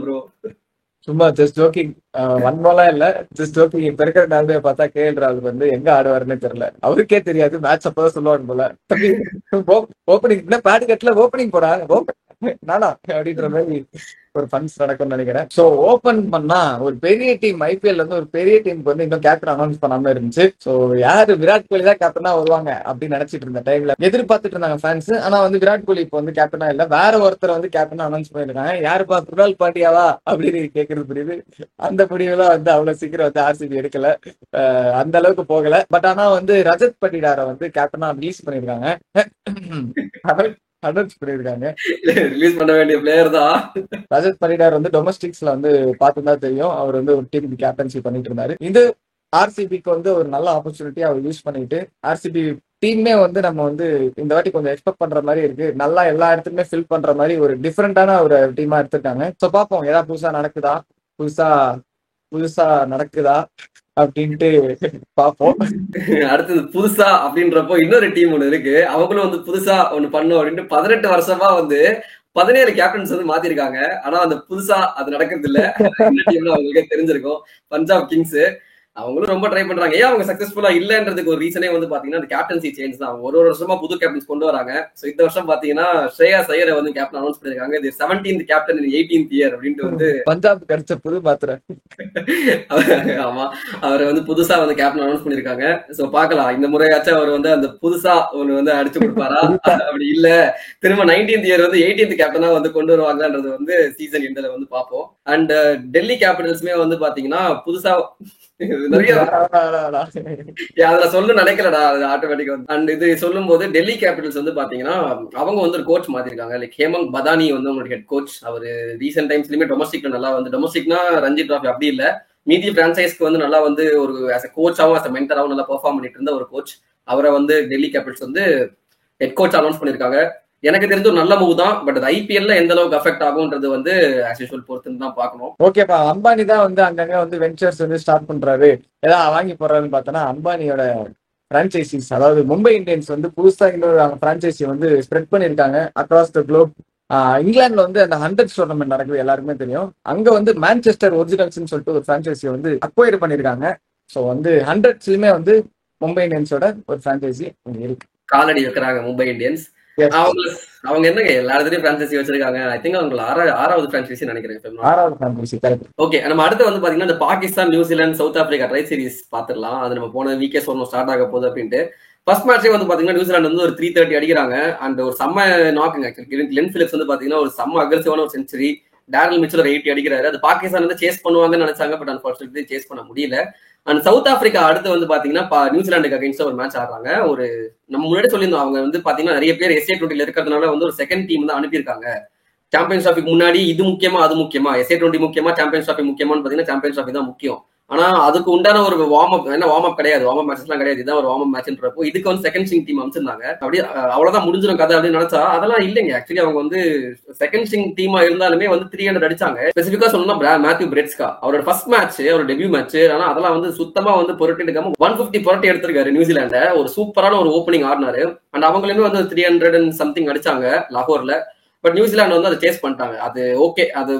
ப்ரோ சும்மா ஜஸ்ட் ஜோக்கிங், வன்மோலாம் இல்ல, ஜஸ்ட் ஜோக்கிங். இப்ப இருக்கிற நாளே பார்த்தா கேஎல் ராகுல் வந்து எங்க ஆடுவாருன்னு தெரியல, அவருக்கே தெரியாது. மேட்ச் அப்பதான் சொல்லுவாங்க போல, ஓப்பனிங் பேட் கட்ல ஓப்பனிங் போடா நானா அப்படின்ற மாதிரி ஒரு ஃபன்ஸ் நடக்கும்னு நினைக்கிறேன். சோ ஓபன் பண்ணா ஒரு பெரிய டீம் ஐபிஎல் வந்து ஒரு பெரிய டீமுக்கு வந்து இன்னும் கேப்டன் அனௌன்ஸ் பண்ணாம இருந்துச்சு. சோ யாரு விராட் கோலி தான் கேப்டனா வருவாங்க அப்படின்னு நினைச்சிட்டு இருந்த டைம்ல எதிர்பார்த்துட்டு இருந்தாங்க ஃபேன்ஸ். ஆனா வந்து விராட் கோலி இப்போ வந்து கேப்டனா இல்ல, வேற ஒருத்தர் வந்து கேப்டனா அனௌன்ஸ் பண்ணிருக்காங்க. யாருப்பா குணால் பாண்டியாவா அப்படின்னு கேட்கறது புரியுது. அந்த முடிவுலாம் வந்து அவ்வளவு சீக்கிரம் வந்து ஆர்சிபி எடுக்கல, அந்த அளவுக்கு போகல. பட் ஆனா வந்து ரஜத் பட்டிடாரை வந்து கேப்டனா ரிலீஸ் பண்ணிருக்காங்க. ரிலீஸ் பண்ண வேண்டிய பிளேயர் தான் ரஜத் பட்டிடார். வந்து டொமஸ்டிக்ஸ்ல வந்து பார்த்துதான் தெரியும், அவர் வந்து ஒரு டீமுக்கு கேப்டன்சி பண்ணிட்டு இருந்தாரு. இது ஆர்சிபிக்கு வந்து ஒரு நல்ல ஆப்பர்ச்சுனிட்டி அவர் யூஸ் பண்ணிட்டு, ஆர்சிபி டீமே வந்து நம்ம வந்து இந்த வாட்டி கொஞ்சம் எக்ஸ்பெக்ட் பண்ற மாதிரி இருக்கு, நல்லா எல்லா இடத்துக்குமே ஃபில் பண்ற மாதிரி ஒரு டிஃப்ரெண்டான ஒரு டீமா எடுத்துருக்காங்க. ஸோ பார்ப்போம் ஏதாவது புதுசா நடக்குதா அப்படின்ட்டு பாப்போம். அடுத்தது புதுசா அப்படின்றப்போ இன்னொரு டீம் ஒண்ணு இருக்கு, அவங்களும் வந்து புதுசா ஒண்ணு பண்ணும் அப்படின்ட்டு 18 வருஷமா வந்து 17 கேப்டன்ஸ் வந்து மாத்திருக்காங்க. ஆனா அந்த புதுசா அது நடக்கிறது இல்ல. அவங்களுக்கே தெரிஞ்சிருக்கும். பஞ்சாப் கிங்ஸ் அவங்களும் ரொம்ப ட்ரை பண்றாங்க. ஏன் அவங்க சக்சஸ்ஃபுல்லா இல்லன்றதுக்கு ஒரு ரீசனே வந்து பாத்தீங்கன்னா அந்த கேப்டன்சி சேஞ்ச் தான். அவங்க ஒரு வருஷமா புது கேப்டன்ஸ் கொண்டு வராங்க. சோ இந்த வருஷம் பாத்தீங்கன்னா ஸ்ரேயாஸ் ஐயரை வந்து கேப்டன் அனௌன்ஸ் பண்ணிருக்காங்க. இது 17th கேப்டன் இன் 18th இயர் அப்படின்ட்டு வந்து பஞ்சாப் கிடைச்ச புது பாத்திரம். ஆமா, அவரை வந்து புதுசா வந்து கேப்டன் அனௌன்ஸ் பண்ணிருக்காங்க. சோ பாக்கலாம் இந்த முறையாச்சும் அவர் வந்து அந்த புதுசா ஒண்ணு வந்து அடிச்சு கொடுப்பாரா, அப்படி இல்ல திரும்ப 19th இயர் வந்து 18th கேப்டனா வந்து கொண்டு வருவாங்கன்றது வந்து சீசன் எண்ட்ல வந்து பாப்போம். அண்ட் டெல்லி கேபிட்டல்ஸ்மே வந்து பாத்தீங்கன்னா புதுசா நிறைய அதுல சொல்ல நினைக்கலடா, அது ஆட்டோமேட்டிக் வந்து. அண்ட் இது சொல்லும் போது டெல்லி கேபிட்டல்ஸ் வந்து பாத்தீங்கன்னா அவங்க வந்து ஒரு கோச் மாத்திருக்காங்க. லைக் ஹேமந்த் பதானி வந்து அவங்களுக்கு ஹெட் கோச். அவரு ரீசென்ட் டைம்ஸ்லயுமே டொமஸ்டிக்ல நல்லா வந்து, டொமஸ்டிக்னா ரஞ்சி டிராஃபி அப்படி இல்ல, மீதி பிரான்சைஸ்க்கு வந்து நல்லா வந்து ஒரு as a கோச்சாவும் as a மென்டராவும் நல்லா பெர்ஃபார்ம் பண்ணிட்டு இருந்த ஒரு கோச். அவரை வந்து டெல்லி கேபிட்டல்ஸ் வந்து ஹெட் கோச் அனௌன்ஸ் பண்ணிருக்காங்க. எனக்கு தெரிஞ்ச ஒரு நல்ல மூவ் தான். பட் அது ஐபிஎல்ல எந்த அளவுக்கு அஃபெக்ட் ஆகும்ன்றது வந்து ஆஸ் யூசுவல் பொறுத்துன்னு தான் பார்க்கணும். ஓகேப்பா, அம்பானி தான் வந்து அங்கங்க வந்து வெஞ்சர்ஸ் வந்து ஸ்டார்ட் பண்றாரு, ஏதாவது வாங்கி போறாருன்னு பார்த்தோன்னா அம்பானியோட பிரான்ச்சைசிஸ், அதாவது மும்பை இந்தியன்ஸ் வந்து புதுசா இன்னொரு பிரான்ச்சைசி வந்து ஸ்ப்ரெட் பண்ணிருக்காங்க அக்ராஸ் த குளோப். இங்கிலாந்துல வந்து அந்த 100 டோர்னமெண்ட் நடக்குது எல்லாருக்குமே தெரியும். அங்க வந்து மான்செஸ்டர் ஒரிஜினல்ஸ்னு சொல்லிட்டு ஒரு பிரான்ச்சைசி வந்து அக்வயர் பண்ணிருக்காங்க. ஸோ வந்து 100ஸ்லயுமே வந்து மும்பை இந்தியன்ஸோட ஒரு பிரான்ச்சைசி இருக்கு. காலடி வைக்கிறாங்க மும்பை இந்தியன்ஸ். அவங்க என்னங்க எல்லா இடத்துலயும் பிரான்சைசி வச்சிருக்காங்க. ஐ திங்க் அவங்க ஆறாவது பிரான்சைசி நினைக்கிறேன். 6வது பிரான்சைசி. ஓகே, நம்ம அடுத்து வந்து பாத்தீங்கன்னா இந்த Pakistan, New Zealand, South Africa tri series பாத்துடலாம். அது நம்ம போன வீக்கே சொன்னோம் ஸ்டார்ட் ஆக போகுது அப்படின்ட்டு. ஃபர்ஸ்ட் மேட்சே வந்து பாத்தீங்கன்னா நியூசிலாந்து வந்து ஒரு 330 அடிக்கிறாங்க. அண்ட் ஒரு செம்ம நாக்குங்க. கிளென் பிலிப்ஸ் வந்து பாத்தீங்கன்னா ஒரு செம்ம அக்ரெசிவான ஒரு செஞ்சுரி, டேரல் மிச்சல் ஒரு 80 அடிக்கிறாரு. அது பாகிஸ்தான் வந்து சேஸ் பண்ணுவாங்கன்னு நினைச்சாங்க. பட் அன்பார்ச்சுனேட்லி சேஸ் பண்ண முடியல. அண்ட் சவுத் ஆப்பிரிக்கா அடுத்து வந்து பாத்தீங்கன்னா நியூசிலாந்துக்கு அகைன்ஸ்டா ஒரு மேட்ச் ஆடுறாங்க. ஒரு நம்ம முன்னாடி சொல்லியிருந்தோம், அவங்க வந்து பாத்தீங்கன்னா நிறைய பேர் SA20 இருக்கிறதுனால வந்து ஒரு செகண்ட் டீம் தான் அனுப்பியிருக்காங்க. சாம்பியன்ஸ் டிராஃபிக்கு முன்னாடி இது முக்கியமா அது முக்கியமா, SA20 முக்கியமா சாம்பியன்ஸ் டிராஃபி முக்கியமான்னு பாத்தீங்கன்னா சாம்பியன்ஸ் டிராஃபி தான் முக்கியம். ஆனா அதுக்கு உண்டான ஒரு வார்ம் அப், என்ன வார்ம் அப் கிடையாது, வார்ம் அப் மேட்சஸ் எல்லாம் கிடையாது. இதான் ஒரு வார்ம் அப் மேட்ச்ன்றப்போ இதுக்கு வந்து செகண்ட் ஸ்ட்ரிங் டீம் அமைச்சிருந்தாங்க. அப்படியே அவ்வளவுதான் முடிஞ்சிடும் கதை அப்படின்னு நினைச்சா அதெல்லாம் இல்லைங்க. ஆக்சுவலி அவங்க வந்து செகண்ட் ஸ்ட்ரிங் டீமா இருந்தாலுமே வந்து 300 அடிச்சாங்க. ஸ்பெசிபிக்கா சொல்லணும்னா மேத்யூ பிரெட்ஸ்கா அவரோட ஃபர்ஸ்ட் மேட்ச், அவரோட டெபியூ மேட்ச். ஆனா அதெல்லாம் வந்து சுத்தமா வந்து புரட்டி எடுக்காம 150 புரட்டி எடுத்திருக்காரு நியூசிலாண்ட. ஒரு சூப்பரான ஒரு ஓப்பனிங் ஆடினாரு. அண்ட் அவங்களுமே வந்து 300 and something அடிச்சாங்க லாகோர்ல. பட் நியூசிலாந்து வந்து அதை சேஸ் பண்ணிட்டாங்க. அது ஓகே, அது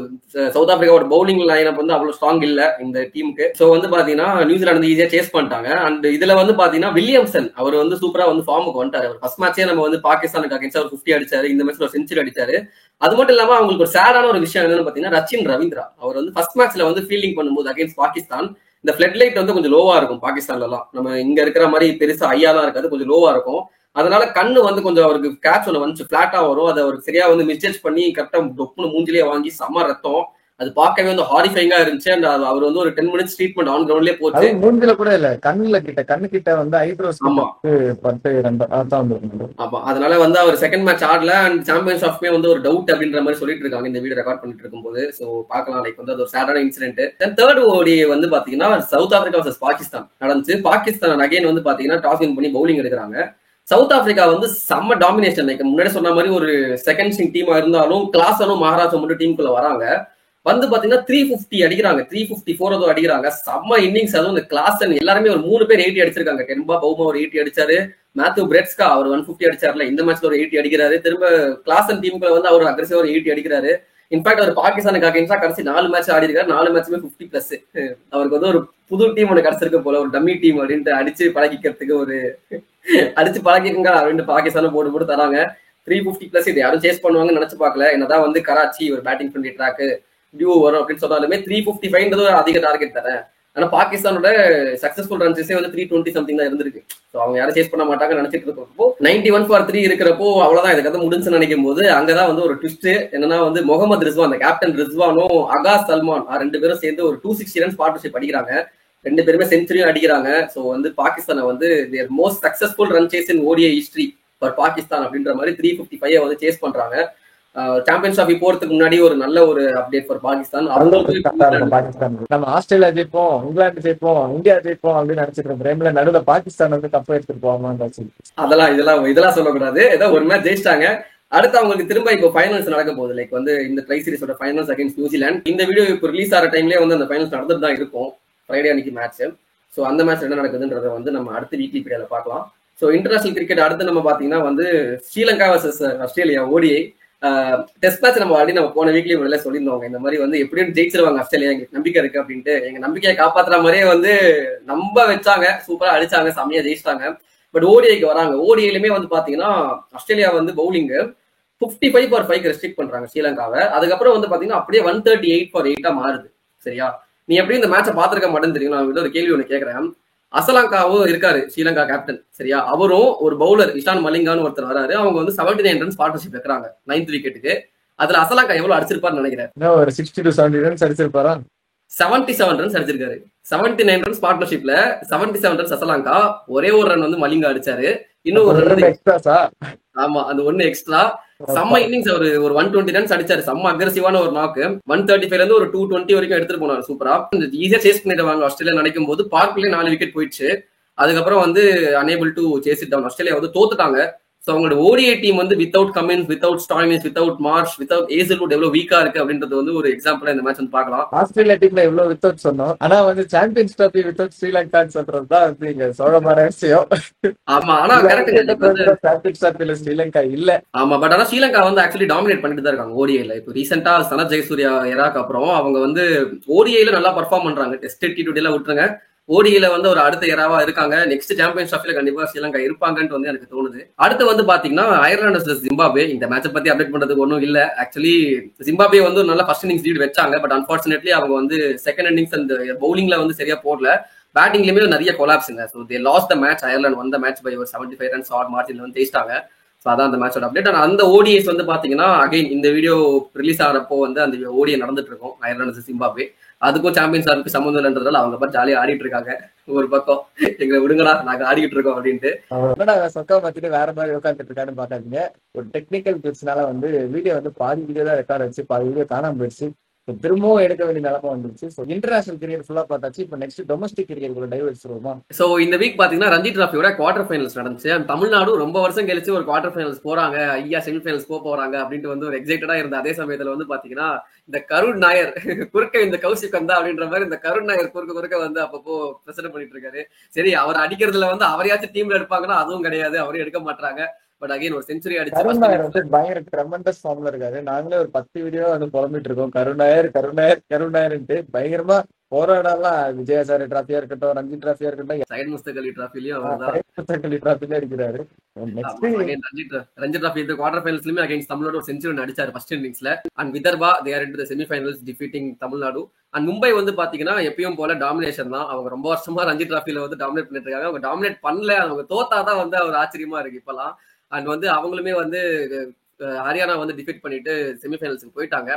சவுத் ஆப்பிரிக்காவோட பவுலிங் லைனப் வந்து அவ்வளவு ஸ்ட்ராங் இல்ல இந்த டீமுக்கு. சோ வந்து பாத்தீங்கன்னா நியூசிலாந்து வந்து ஈஸியா சேஸ் பண்ணிட்டாங்க. அண்ட் இதுல வந்து பாத்தீங்கன்னா வில்லியம்சன் அவர் வந்து சூப்பரா வந்து ஃபார்முக்கு வந்துட்டாரு. அவர் ஃபர்ஸ்ட் மேட்சே நம்ம வந்து பாகிஸ்தானுக்கு அகைன்ஸ்டா ஒரு 50 அடிச்சாரு. இந்த மேட்ச்ல ஒரு செஞ்சுரி அடிச்சாரு. அது மட்டும் இல்லாம அவங்களுக்கு ஒரு சேடான ஒரு விஷயம் என்னன்னு பாத்தீங்கன்னா ரச்சின் ரவீந்திரா அவர் வந்து ஃபர்ஸ்ட் மேட்ச்ல வந்து ஃபீல்டிங் பண்ணும்போது அகைன்ஸ்ட் பாகிஸ்தான் இந்த ஃபிளட் லைட் வந்து கொஞ்சம் லோவா இருக்கும் பாகிஸ்தான்ல எல்லாம். நம்ம இங்க இருக்கிற மாதிரி பெருசா ஐயாலாம் இருக்காது, கொஞ்சம் லோவா இருக்கும். அதனால கண்ணு வந்து கொஞ்சம் அவருக்கு கேட்ச் ஒன்று வந்து பிளாட்டா வரும். அதை அவருக்கு சரியா வந்து மிஸ்ஜட்ஜ் பண்ணி கரெக்டா டொப்புன்னு மூஞ்சிலேயே வாங்கி செம்ம ரத்தம். அது பார்க்கவே வந்து ஹாரிஃபைங்கா இருந்துச்சு. அண்ட் அவர் வந்து ஒரு 10 minutes ட்ரீட்மெண்ட் ஆன் கிரவுண்ட்லயே போச்சு. மூஞ்சில கூட இல்ல, கண்ணு கிட்ட வந்து ஐப்ரோஸ். ஆமா, அதனால வந்து அவர் செகண்ட் மேட்ச் ஆடல. அண்ட் சாம்பியன்ஸ் ஆஃப்மே வந்து ஒரு டவுட் அப்படின்ற மாதிரி சொல்லிட்டு இருக்காங்க இந்த வீடியோ ரெக்கார்ட் பண்ணிட்டு இருக்கும்போது. சோ பாக்கலாம், லைக் வந்து அது ஒரு சேடான இன்சிடென்ட். தென் தேர்ட் ஓடி வந்து பாத்தீங்கன்னா சவுத் ஆப்பிரிக்கா வர்சஸ் பாகிஸ்தான் நடந்துச்சு. பாகிஸ்தான் அகைன் வந்து பாத்தீங்கன்னா டாஸ் வின் பண்ணி பவுலிங் எடுக்கிறாங்க. சவுத் ஆப்பிரிக்கா வந்து செம்ம டாமினேஷன். லைக் முன்னாடி சொன்ன மாதிரி ஒரு செகண்ட் ஸ்ட்ரிங் டீமா இருந்தாலும் கிளாஸனும் மகாராஜா மட்டும் டீமுக்குள்ள வராங்க. வந்து பாத்தீங்கன்னா 350 அடிக்கிறாங்க, 354 அடிக்கிறாங்க. செம்ம இன்னிங்ஸ். அதுவும் இந்த கிளாஸன் எல்லாருமே ஒரு 3 பேர் 80 அடிச்சிருக்காங்க. டென்பா பவுமா ஒரு 80 அடிச்சாரு. மேத்யூ பிரெட்ஸ்கா அவர் 150 அடிச்சாருல, இந்த மேட்ச்ல ஒரு 80 அடிக்கிறாரு. திரும்ப கிளாஸன் டீமுக்குள்ள வந்து அவர் அக்ரெசிவா ஒரு 80 அடிக்கிறாரு. இன்ஃபேக்ட் அவர் பாகிஸ்தானுக்கு அகைன்ஸ்டா கடைசி 4 மேட்ச் ஆடி இருக்காரு. 4 மேட்சுமே 50+. அவருக்கு வந்து ஒரு புது டீம் ஒன்று கிடைச்சிருக்க போல, ஒரு டம்மி டீம் அப்படின்ட்டு அடிச்சு பழகிக்கிறதுக்கு ஒரு அடிச்சு பழகிக்குங்க அப்படின்னு பாகிஸ்தானும் போட்டு தராங்க. 350+. இது யாரும் சேஸ் பண்ணுவாங்கன்னு நினைச்சு பார்க்கல. என்னதான் வந்து கராச்சி ஒரு பேட்டிங் ஃப்ரெண்ட்லி ட்ராக் டியூ வரும் அப்படின்னு சொன்னாலுமே 355 ஒரு அதிக டார்கெட் தரேன். ஆனா பாகிஸ்தானோட சக்சஸ்ஃபுல் ரன்ஸே வந்து 320 something தான் இருந்திருக்கு. ஸோ அவங்க யாரும் சேஸ் பண்ண மாட்டாங்க நினைச்சிட்டு இருக்கிறப்போ 91 for 3 இருக்கிறப்போ அவ்வளவுதான் இதுக்கு வந்து முடிஞ்சுன்னு நினைக்கும் போது அங்கதான் வந்து ஒரு ட்விஸ்ட் என்னன்னா வந்து முகமது ரிஸ்வான், அந்த கேப்டன் ரிஸ்வானும் அகாஸ் சல்மான் 2 பேரும் சேர்ந்து ஒரு 260 runs பார்ட்னர்ஷிப் அடிக்கிறாங்க. 2 பேருமே செஞ்சுரியும் அடிக்கிறாங்க. ஸோ வந்து பாகிஸ்தானை வந்து their most successful run chase in ODI history for Pakistan அப்படின்ற மாதிரி 355 வந்து சேஸ் பண்றாங்க. சாம்பியன்ஸ் டிராஃபி போறதுக்கு முன்னாடி ஒரு நல்ல ஒரு அப்டேட் ஃபார் பாகிஸ்தான். நம்ம ஆஸ்திரேலியா ஜெயிப்போம், இங்கிலாந்து ஜெயிப்போம், இந்தியா ஜெயிப்போம் அப்படின்னு நினைச்சிட்டு இருந்த நடுவுல பாகிஸ்தான் வந்து கப் எடுத்துட்டு போவாமா? இதெல்லாம் சொல்லக்கூடாது. ஏதோ ஒரு மேட்ச் ஜெயிச்சிட்டாங்க. அடுத்து அவங்களுக்கு திரும்ப இப்போ ஃபைனல்ஸ் நடக்க போகுது. லைக் வந்து இந்த ட்ரை சீரிஸோட ஃபைனல்ஸ் அகைன்ஸ்ட் நியூசிலாந்து. இந்த வீடியோ இப்போ ரிலீஸ் ஆகிற டைம்லேயே வந்து அந்த ஃபைனல்ஸ் நடந்துட்டு தான் இருக்கும். ஃப்ரைடே அன்னைக்கு மேட்ச். ஸோ அந்த மேட்ச் என்ன நடக்குதுன்றத வந்து நம்ம அடுத்த வீக்லி பீரியட்ல பார்க்கலாம். ஸோ இன்டர்நேஷனல் கிரிக்கெட் அடுத்து நம்ம பார்த்தீங்கன்னா வந்து Sri Lanka versus Australia ODI. Test match நம்ம ஆல்ரெடி நம்ம போன வீக்லி முதல்ல சொல்லியிருந்தோம் இந்த மாதிரி வந்து எப்படியும் ஜெயிச்சிருவாங்க ஆஸ்திரேலியா, எங்களுக்கு நம்பிக்கை இருக்கு அப்படின்ட்டு. எங்க நம்பிக்கையை காப்பாத்துற மாதிரியே வந்து நம்ப வச்சாங்க, சூப்பரா அடிச்சாங்க, செம்மையா ஜெயிச்சிட்டாங்க. பட் ஓடிஐக்கு வராங்க. ஓடிஐலுமே வந்து பாத்தீங்கன்னா ஆஸ்திரேலியா வந்து பவுலிங் 55/5 ரெஸ்ட்ரிக்ட் பண்றாங்க ஸ்ரீலங்காவை. அதுக்கப்புறம் வந்து பாத்தீங்கன்னா அப்படியே 138/8 மாறுது. சரியா, நீ எப்படி இந்த மேட்சை பாத்துருக்க மாட்டேன்னு தெரியும். நான் ஒரு கேள்வி ஒண்ணு கேட்கறேன். அசலாங்காவும் இருக்காரு ஸ்ரீலங்கா கேப்டன். சரியா, அவரும் ஒரு பவுலர் இஷான் மலிங்கான்னு ஒருத்தர் வராரு. அவங்க வந்து 79 ரன்ஸ் பார்ட்னர்ஷிப் வைக்கிறாங்க 9th விக்கெட்டுக்கு. அதுல அசலாங்கா எவ்வளவு அடிச்சிருப்பாருன்னு நினைக்கிறேன்? ஒரு 60 to 70 ரன்ஸ் அடிச்சிருப்பாரா? 77 ரன்ஸ் அடிச்சிருக்காரு. 79 ரன்ஸ் பார்ட்னர்ஷிப்ல 77 ரன்ஸ் அசலாங்கா. ஒரே ஒரு ரன் வந்து மலிங்கா அடிச்சாரு. இன்னும் ஒரு ரன் எக்ஸ்ட்ரா. ஆமா, அந்த ஒன்னு எக்ஸ்ட்ரா. செம்ம இன்னிங்ஸ். அவரு ஒரு 120 ரன்ஸ் அடிச்சாரு. செம்ம அக்ரெசிவான ஒரு நாக்கு. 135 இருந்து ஒரு 220 வரைக்கும் எடுத்துட்டு போனாரு. சூப்பரா ஈஸியா சேஸ் பண்ணிடுவாங்க ஆஸ்திரேலியா நினைக்கும் போது பார்க்லயே 4 விக்கெட் போயிடுச்சு. அதுக்கப்புறம் வந்து unable to chase it down. Australia வந்து தோத்துட்டாங்க. சோ அவங்களோட ஓடிஐ டீம் வந்து without Cummins, without Stoinis, without Marsh, without Hazlewood எவ்வளவு வீக்கா இருக்கு அப்படின்றது வந்து ஒரு எக்ஸாம்பிளா இந்த மேட்ச் வந்து பார்க்கலாம். ஆஸ்திரேலியா டீம்ல எவ்வளவு வித்வுட் சொன்னோம், ஆனா வந்து சாம்பியன்ஸ் டிராபி வித்வுட் ஸ்ரீலங்கான்னு சொல்றதுதான் வந்து இங்க சோழமான விஷயம். ஆமா, ஆனா கரெக்ட். சாம்பியன்ஸ் டிராபில ஸ்ரீலங்கா இல்ல. ஆமா, பட் ஆனா ஸ்ரீலங்கா வந்து ஆக்சுவலி டாமினேட் பண்ணிட்டு தான் இருக்காங்க ஓடிஐல. இப்போ ரீசெண்டா சனத் ஜெயசூர்யா எராக்கு அப்புறம் அவங்க வந்து ஓடிஐல நல்லா பெர்ஃபார்ம் பண்றாங்க. டெஸ்ட் T20 எல்லாம் விட்டுருங்க, ஓடிஐல வந்து ஒரு அடுத்த எராவா இருக்காங்க. நெக்ஸ்ட் சாம்பியன்ஸ் டிராஃபில கண்டிப்பா ஸ்ரீலங்கா இருப்பாங்கன்னு வந்து எனக்கு தோணுது. அடுத்து வந்து பாத்தீங்கன்னா அயர்லாந்து vs ஜிம்பாப்வே. இந்த மேட்சை பத்தி அப்டேட் பண்றதுக்கு ஒன்றும் இல்ல. ஆக்சுவலி ஜிம்பாப்வே வந்து நல்ல ஃபர்ஸ்ட் இன்னிங்ஸ் லீட் வச்சாங்க. பட் அன்பார்ச்சுனேட்லி அவங்க வந்து செகண்ட் இன்னிங்ஸ் அந்த பவுலிங்ல வந்து சரியா போடல. பேட்டிங்லயுமே நிறைய கொலாப்ஸுங்க. So they lost the match. Ireland வந்த மேட்ச் பை ஒரு 75 ரன்ஸ் ஷார்ட் மார்ஜின்ல வந்து ஜெயிச்சிட்டாங்க. ஸோ அதான் அந்த மேட்சோட அப்டேட். ஆனால் அந்த ஓடிஎஸ் வந்து பாத்தீங்கன்னா அகைன் இந்த வீடியோ ரிலீஸ் ஆகிறப்போ வந்து அந்த ஓடிஐ நடந்துட்டு இருக்கும் அயர்லாந்து ஜிம்பாப்வே. அதுக்கும் சாம்பியன்ஸ் ஆருக்கு சம்மந்தம் இல்லைன்றதால அவங்க பார்த்து ஜாலியா ஆடிட்டு இருக்காங்க. ஒரு பக்கம் எங்களை விடுங்கடா நாங்க ஆடிக்கிட்டு இருக்கோம் அப்படின்ட்டு சொக்கா பார்த்துட்டு வேற மாதிரி உட்காந்துட்டு இருக்கான்னு பாக்காதீங்க. ஒரு டெக்னிக்கல் கிளிப்ஸ்னால வந்து வீடியோ வந்து பாதி வீடியோ தான் ரெக்கார்ட் வச்சு பாதி வீடியோ காணாம போயிடுச்சு. திரும்பவும் எடுக்க வேண்டிய நிலைமை வந்துருச்சு. இன்டர்நேஷனல் கிரிக்கெட் ஃபுல்லா பார்த்தாச்சு. இப்போ நெக்ஸ்ட் டொமஸ்டிக் கிரிக்கெட் டைவ் வச்சிருவோமா? சோ இந்த வீக் பாத்தீங்கன்னா ரஞ்சி டிராஃபியோட குவார்டர் ஃபைனல்ஸ் நடந்துச்சு. தமிழ்நாடு ரொம்ப வருஷம் கழிச்சு ஒரு குவார்டர் ஃபைனல்ஸ் போறாங்க, ஐயா செமிஃபைனல்ஸ் போறாங்க அப்படின்ட்டு வந்து ஒரு எக்ஸைட்டடா இருந்த அதே சமயத்துல வந்து பாத்தீங்கன்னா இந்த கருண் நாயர் குறுக்க இந்த கௌசிக் வந்தா அப்படின்ற மாதிரி இந்த கருண் நாயர் குறுக்க வந்து அப்பப்போ பிரச்சனை பண்ணிட்டு இருக்காரு. சரி, அவர் அடிக்கிறதுல வந்து அவரையாச்சும் டீம்ல எடுப்பாங்கன்னா அதுவும் கிடையாது, அவரையும் எடுக்க மாட்டாங்க. பட் அகைன் ஒரு செஞ்சுரி அடிச்சு பயங்கர ட்ரெமெண்டஸ் ஃபார்ம்ல இருக்காரு. நாங்களே ஒரு 10 வீடியோ வந்து புலம்பிட்டு இருக்கோம் கருணாயர்ன்ட்டு. பயங்கரமா போராடலாம். விஜயசாரி டிராஃபியா இருக்கட்டும், ரஞ்சி டிராஃபியா இருக்கட்டும், சையத் முஸ்தக் அலி டிராஃபிலயும் டிராஃபில அடிக்கிறாரு. ரஞ்சி டிராஃபி இந்த குவார்டர் ஃபைனல்ஸ்லயுமே அகைன்ஸ்ட் தமிழ்நாடு ஒரு செஞ்சுரி அடிச்சாரு ஃபர்ஸ்ட் இன்னிங்ஸ்ல. And Vidarbha they are into the semifinals defeating Tamil Nadu. And Mumbai வந்து பாத்தீங்கன்னா எப்பயும் போல டாமினேஷன் தான். அவங்க ரொம்ப வருஷமா ரஞ்சி டிராஃபில வந்து டாமினேட் பண்ணிட்டு இருக்காங்க. அவங்க டாமினேட் பண்ணல, அவங்க தோத்தாதான் வந்து அவர் ஆச்சரியமா இருக்கு இப்பெல்லாம். அண்ட் வந்து அவங்களுமே வந்து ஹரியானா வந்து டிஃபீட் பண்ணிட்டு செமிஃபைனல்ஸ்க்கு போயிட்டாங்க.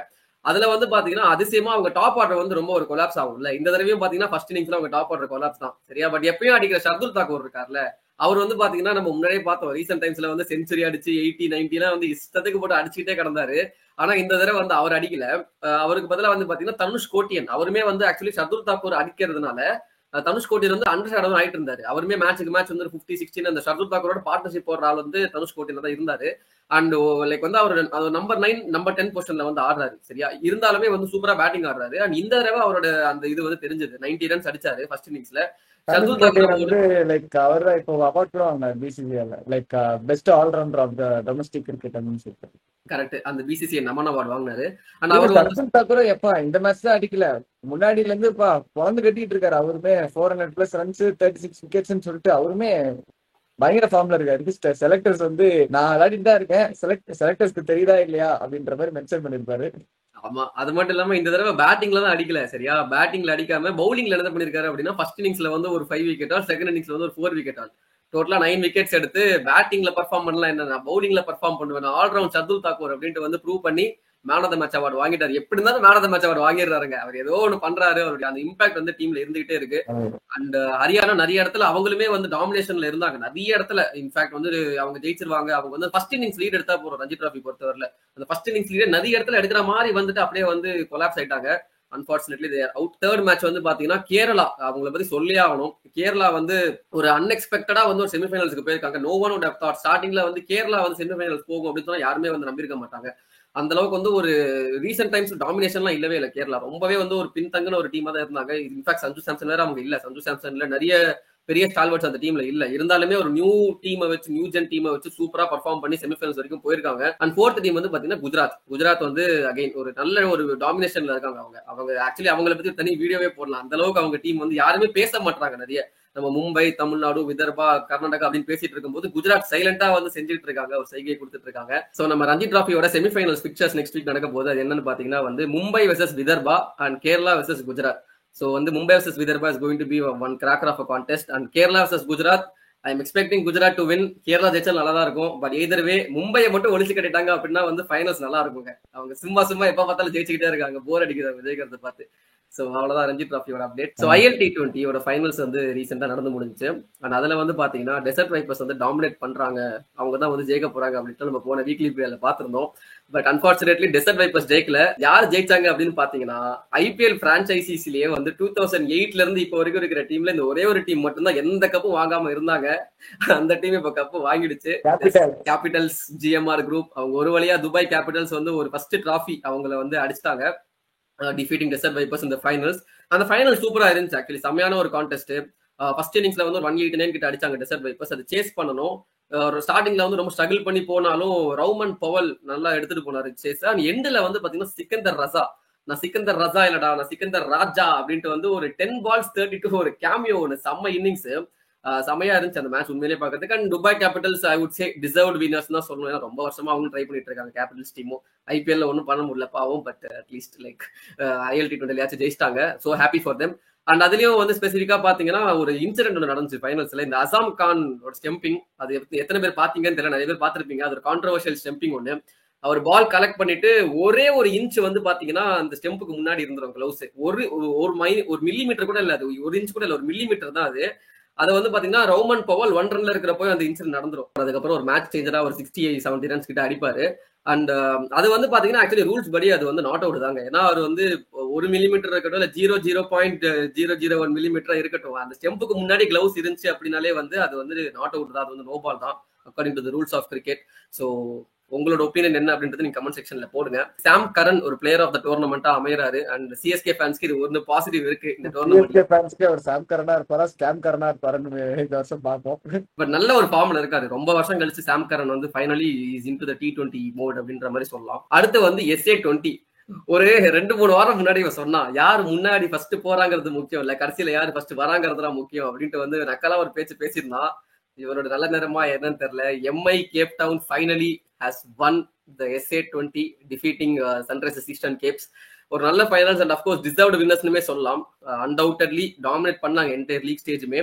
அதுல வந்து பாத்தீங்கன்னா அதிசயமா அவங்க டாப் ஆர்டர் வந்து ரொம்ப ஒரு கொலாப்ஸ் ஆகும்ல. இந்த தடவையும் பாத்தீங்கன்னா ஃபர்ஸ்ட் இன்னிங்ஸ்ல அவங்க டாப் ஆர்டர் கொலாப்ஸ் தான். சரியா, பட் எப்பயும் அடிக்கிற ஷர்துல் தாக்கூர் இருக்கார்ல, அவர் வந்து பாத்தீங்கன்னா நம்ம முன்னாடியே பார்த்தோம் ரீசென்ட் டைம்ஸ்ல வந்து செஞ்சுரி அடிச்சு 80, 90 எல்லாம் வந்து இஷ்டத்துக்கு போட்டு அடிச்சுக்கிட்டே கிடந்தாரு. ஆனா இந்த தடவை வந்து அவர் அடிக்கல. அவருக்கு பதிலா வந்து பாத்தீங்கன்னா தனுஷ் கோட்டியன், அவருமே வந்து ஆக்சுவலி ஷர்துல் தாக்கூர் அடிக்கிறதுனால தனுஷ் கோட்டியன் வந்து அண்டர் ஷேடோ ஆயிட்டு இருந்தாரு. அவருமே மேட்சுக்கு மேட்ச் வந்து 50-16 அந்த ஷர்துல் தாக்கூரோட பார்ட்னர்ஷிப் போடுற ஆள் வந்து தனுஷ் கோட்டியன் தான் இருந்தாரு. அண்ட் லைக் வந்து அவர் நம்பர் 9, நம்பர் 10 பொசிஷன்ல வந்து ஆடுறாரு. சரியா, இருந்தாலுமே வந்து சூப்பரா பேட்டிங் ஆடுறாரு. அண்ட் இந்த தடவை அவரோட அந்த இது வந்து தெரிஞ்சது. 90 ரன்ஸ் அடிச்சாரு ஃபர்ஸ்ட் இன்னிங்ஸ்ல. ஷர்துல் தாக்கூர் வந்து லைக் அவர் தான் இப்போ அவார்ட் கூட வாங்கினார் பிசிசிஐல, like best allrounder of the domestic cricket அப்படின்னு சொல்லிட்டு. கரெக்ட், அந்த பிசிசிஐ நமன் அவார்ட் வாங்கினாரு. அண்ட் அவர் ஷர்துல் தாக்கூர் எப்பா இந்த மேட்ச் தான் அடிக்கல, முன்னாடில இருந்து பொழந்து கட்டிட்டு இருக்காரு. அவருமே 400+ ரன்ஸ் 36 விக்கெட்ஸ் சொல்லிட்டு அவருமே பயங்கர ஃபார்ம்ல இருக்காரு. செலக்டர்ஸ் வந்து நான் விளையாடிட்டு தான் இருக்கேன், செலக்டர்ஸ்க்கு தெரியுதா இல்லையா அப்படின்ற மாதிரி மென்ஷன் பண்ணிருப்பாரு. ஆமா, அது மட்டும் இல்லாம இந்த தடவை பேட்டிங்ல தான் அடிக்கல. சரியா, பேட்டிங்ல அடிக்காம பவுலிங்ல என்ன பண்ணிருக்காரு அப்படின்னா ஃபர்ஸ்ட் இன்னிங்ஸ்ல வந்து ஒரு 5 விக்கெட் ஆல், செகண்ட் இன்னிங்ஸ்ல வந்து ஒரு 4 விக்கெட் ஆல், டோட்டலா 9 விக்கெட்ஸ் எடுத்து பேட்டிங்ல பர்ஃபார்ம் பண்ணலாம், என்ன பவுலிங்ல பர்ஃபார்ம் பண்ணுவேன், ஆல்ரவுண்ட் ஷர்துல் தாக்கூர் அப்படின்ட்டு வந்து ப்ரூவ் பண்ணி man of the match award வாங்கிட்டாரு. எப்படி இருந்தாலும் man of the match award வாங்கிடுறாருங்க. அவர் ஏதோ ஒண்ணு பண்றாரு, அவருடைய அந்த இம்பாக்ட் வந்து டீம்ல இருந்துகிட்டே இருக்கு. அண்ட் ஹரியானா நிறைய இடத்துல அவங்களுமே வந்து டாமினேஷன்ல இருந்தாங்க. நிறைய இடத்துல இன்ஃபேக்ட் வந்து அவங்க ஜெயிச்சிருவாங்க. அவங்க வந்து ஃபர்ஸ்ட் இன்னிங்ஸ் லீட் எடுத்தா போறோம் ரஞ்சி டிராஃபி பொறுத்தவரையில. அந்த ஃபர்ஸ்ட் இன்னிங்ஸ் லீட் நிறைய இடத்துல எடுக்கிற மாதிரி வந்துட்டு அப்படியே வந்து கொலாப்ஸ் ஆயிட்டாங்க. Unfortunately they are out. Third match வந்து பாத்தீங்கன்னா கேரளா, அவங்கள பத்தி சொல்லியே ஆகணும். கேரளா வந்து ஒரு அன்எக்ஸ்பெக்டடா வந்து ஒரு செமிஃபைனல்ஸ்க்கு போயிருக்காங்க. No one would have thought ஸ்டார்டிங்ல வந்து கேரளா வந்து செமிஃபைனல்ஸ் போகும் அப்படின்னு சொன்னா யாருமே வந்து நம்பியிருக்க மாட்டாங்க. அந்த அளவுக்கு வந்து ஒரு ரீசென்ட் டைம்ஸ் டாமினேஷன்லாம் இல்லவே இல்லை. கேரளா ரொம்பவே வந்து ஒரு பின்தங்கின ஒரு டீமா தான் இருந்தாங்க. இன்ஃபேக்ட் சஞ்சு சாம்சன் வேற அவங்க இல்ல. சஞ்சு சாம்சன்ல நிறைய பெரிய ஸ்டால்வர்ட்ஸ் அந்த டீம்ல இல்ல. இருந்தாலுமே ஒரு நியூ டீமை வச்சு, நியூ ஜென் டீமை வச்சு சூப்பரா பர்ஃபார்ம் பண்ணி செமிஃபைனல்ஸ் வரைக்கும் போயிருக்காங்க. அண்ட் ஃபோர்த் டீம் வந்து பாத்தீங்கன்னா குஜராத் வந்து அகைன் ஒரு நல்ல ஒரு டாமினேஷன்ல இருக்காங்க. அவங்க ஆக்சுவலி அவங்களை பத்தி தனி வீடியோவே போடலாம். அந்த அளவுக்கு அவங்க டீம் வந்து யாருமே பேச மாட்டாங்க. நிறைய நம்ம மும்பை, தமிழ்நாடு, விதர்பா, கர்நாடகா அப்படின்னு பேசிட்டு இருக்கும்போது குஜராத் சைலண்டா வந்து செஞ்சுட்டு இருக்காங்க, ஒரு செய்கையை கொடுத்துட்டு இருக்காங்க. சோ நம்ம ரஞ்சி டிராஃபியோட செமிஃபைனல்ஸ் பிக்சர்ஸ் நெக்ஸ்ட் வீக் நடக்க போது. அது என்னன்னு பாத்தீங்கன்னா வந்து Mumbai versus Vidarbha and Kerala versus Gujarat. So வந்து Mumbai versus Vidarbha is going to be one cracker of a contest and Kerala versus Gujarat. I am expecting Gujarat to win. Kerala ஜெயிச்சா நல்லா தான் இருக்கும். பட் either way மும்பையை மட்டும் ஒழிச்சு கட்டிட்டாங்க அப்படின்னா வந்து ஃபைனல்ஸ் நல்லா இருக்குங்க. அவங்க சும்மா எப்ப பார்த்தாலும் ஜெயிச்சுக்கிட்டே இருக்காங்க, போர் அடிக்குது விஜய்கிறத பார்த்து. சோ அவ்வளவுதான் ரஞ்சி டிராஃபியோட அப்டேட். சோ ILT20 ஃபைனல்ஸ் வந்து ரீசெண்டா நடந்து முடிஞ்சுச்சு. அண்ட் அதுல வந்து பாத்தீங்கன்னா டெசர்ட் வைப்பர்ஸ் வந்து டாமினேட் பண்றாங்க, அவங்க தான் வந்து ஜெயிக்க போறாங்க அப்படின்ட்டு நம்ம போன வீக்லி பிளேல பாத்திருந்தோம். பட் அன்பார்ச்சுனேட்லி டெசர்ட் வைப்பர்ஸ் ஜெயிக்கல. யார் ஜெயிச்சாங்க அப்படின்னு பாத்தீங்கன்னா ஐபிஎல் பிரான்சைசிஸ்லயே வந்து 2008ல இருந்து இப்போ வரைக்கும் இருக்கிற டீம்ல இந்த ஒரே ஒரு டீம் மட்டும் தான் எந்த கப்பும் வாங்காம இருந்தாங்க. அந்த டீம் இப்ப கப்பு வாங்கிடுச்சு. Capitals GMR group. அவங்க ஒரு வழியா துபாய் கேபிட்டல்ஸ் வந்து ஒரு ஃபர்ஸ்ட் டிராஃபி அவங்கள வந்து அடிச்சிட்டாங்க, டிஃபீட்டிங் டெசர்ட் வைப்பர்ஸ் இந்த ஃபைனல்ஸ். அந்த ஃபைனல் சூப்பரா இருந்துச்சு ஆக்சுவலி, செம்மையான ஒரு கான்டெஸ்ட். ஃபர்ஸ்ட் இன்னிங்ஸ்ல வந்து ஒரு 189 கிட்ட அடிச்சாங்க டெசர்ட் வைப்பர்ஸ். அது சேஸ் பண்ணணும். ஸ்டார்டிங்ல வந்து ரொம்ப ஸ்ட்ரகிள் பண்ணி போனாலும் ரவுமன் பவல் நல்லா எடுத்துட்டு போனாரு சேஸ். அண்ட் எண்ட்ல வந்து பாத்தீங்கன்னா சிக்கந்தர் ரசா இல்லடா, நான் சிக்கந்தர் ராஜா அப்படின்ட்டு வந்து ஒரு 10 balls 32 ஒரு கேமியோ ஒன்று செம்ம இன்னிங்ஸ். செமையா இருந்துச்சு அந்த மேட்ச் உண்மையிலே பாக்கிறதுக்கு. And Dubai Capitals I would say deserved winners தான் சொல்லணும். ஏன்னா ரொம்ப வருஷமா அவங்க ட்ரை பண்ணிட்டு இருக்காங்க கேபிட்டல்ஸ் டீமும். ஐபிஎல்ல ஒன்றும் பண்ண முடியல பாவம். பட் அட்லீஸ்ட் லைக் ILT20 ஜெயிச்சிட்டாங்க. So happy for them. And அதுலயும் வந்து ஸ்பெசிஃபிக்கா பாத்தீங்கன்னா ஒரு இன்சிடென்ட் ஒன்று நடந்துச்சு ஃபைனல்ஸ்ல. இந்த அசாம் கான் ஒரு ஸ்டெம்பிங், அது எத்தனை பேர் பாத்தீங்கன்னு தெரியல, நிறைய பேர் பாத்திருப்பீங்க. அது ஒரு கான்ட்ரவர்ஷியல் ஸ்டெம்பிங் ஒன்று. அவர் பால் கலெக்ட் பண்ணிட்டு ஒரே ஒரு இன்ச் வந்து பாத்தீங்கன்னா அந்த ஸ்டெம்புக்கு முன்னாடி இருந்துரும் கிளவுஸ். ஒரு மில்லிமீட்டர் கூட இல்ல, அது ஒரு இன்ச் கூட இல்ல, ஒரு மில்லிமீட்டர் தான் அது. அதை வந்து பாத்தீங்கன்னா ரவுமன் பவல் 1 ரன்ல இருக்கிறப்போ அந்த இன்சிடென்ட் நடந்துரும். அதுக்கப்புறம் ஒரு மேட்ச் சேஞ்சரா ஒரு 60-70 ரன்ஸ் கிட்ட அடிப்பாரு. அண்ட் அது வந்து பாத்தீங்கன்னா ஆக்சுவலி ரூல்ஸ் படி அது வந்து நாட் அவுட் தாங்க. ஏன்னா அவர் வந்து 1 மில்லிமீட்டர் இருக்கட்டும் இல்ல 0.001 மில்லிமீட்டரா இருக்கட்டும், அந்த ஸ்டெம்புக்கு முன்னாடி கிளவுஸ் இருந்துச்சு அப்படின்னாலே வந்து அது வந்து நாட் அவுட் தான், அது வந்து நோ பால் தான் according to the rules of cricket. So உங்களோட ஒப்பீனியன் என்ன அப்படின்றது நீங்க கமெண்ட் செக்ஷன்ல போடுங்க. சாம் கரன் ஒரு பிளேயர் ஆஃப் த டோர்னமெண்டா அமையறாரு. அண்ட் CSK ஃபேன்ஸ்க்கு இது ஒரு பாசிட்டிவ் இருக்கு. இந்த டோர்னமெண்ட் ஃபேன்ஸ்க்கு ஒரு சாம் கரனா இருப்பாரா ஸ்கேம் கரனா இருப்பாருன்னு இந்த வருஷம் பார்ப்போம். பட் நல்ல ஒரு ஃபார்ம்ல இருக்காரு. ரொம்ப வருஷம் கழிச்சு சாம் கரன் வந்து finally is into the T20 mode அப்படின்ற மாதிரி சொல்லலாம். அடுத்து வந்து SA20 ஒரு 2-3 வாரம் முன்னாடி சொன்னா யார் முன்னாடி ஃபர்ஸ்ட் போறாங்கிறது முக்கியம் இல்ல, கடைசியில யாரு ஃபர்ஸ்ட் வராங்கிறதுதான் முக்கியம் அப்படின்ட்டு வந்து நக்கலா ஒரு பேச்சு பேசியிருந்தான். இவரோட நல்ல நேரமா என்னன்னு தெரியல. MI Cape Town finally has won the SA20 defeating Sunrisers Eastern Capes. ஒரு நல்ல ஃபைனல்ஸ் அண்ட் அஃப்கோர்ஸ் டிசர்வ்டு வின்னர்ஸ்னுமே சொல்லலாம். அன்டவுட்டட்லி டாமினேட் பண்ணாங்க என்டையர் லீக் ஸ்டேஜுமே.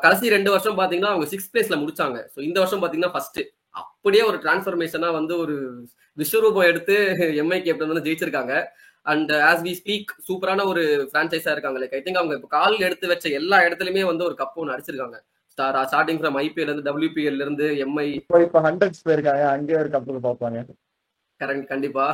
கடைசி 2 வருஷம் பாத்தீங்கன்னா அவங்க 6th பிளேஸ்ல முடிச்சாங்க. ஸோ இந்த வருஷம் பாத்தீங்கன்னா ஃபர்ஸ்ட் அப்படியே ஒரு டிரான்ஸ்ஃபர்மேஷனா வந்து ஒரு விஸ்வரூபம் எடுத்து MI கேப்டன் வந்து ஜெயிச்சிருக்காங்க. அண்ட் ஆஸ் வி ஸ்பீக் சூப்பரான ஒரு பிரான்சைஸா இருக்காங்க. லைக் ஐ திங்க் அவங்க இப்போ கால் எடுத்து வச்ச எல்லா இடத்துலயுமே வந்து ஒரு கப் ஒன்று அடிச்சிருக்காங்க. ஸ்டார்டிங் ஃப்ரம் IPL இருந்து WPL இருந்து MI இப்போ 100s போயிருக்காங்க, அங்கேயே ஒரு கப்புக்கு பார்ப்பாங்க. கரெக்ட், கண்டிப்பா.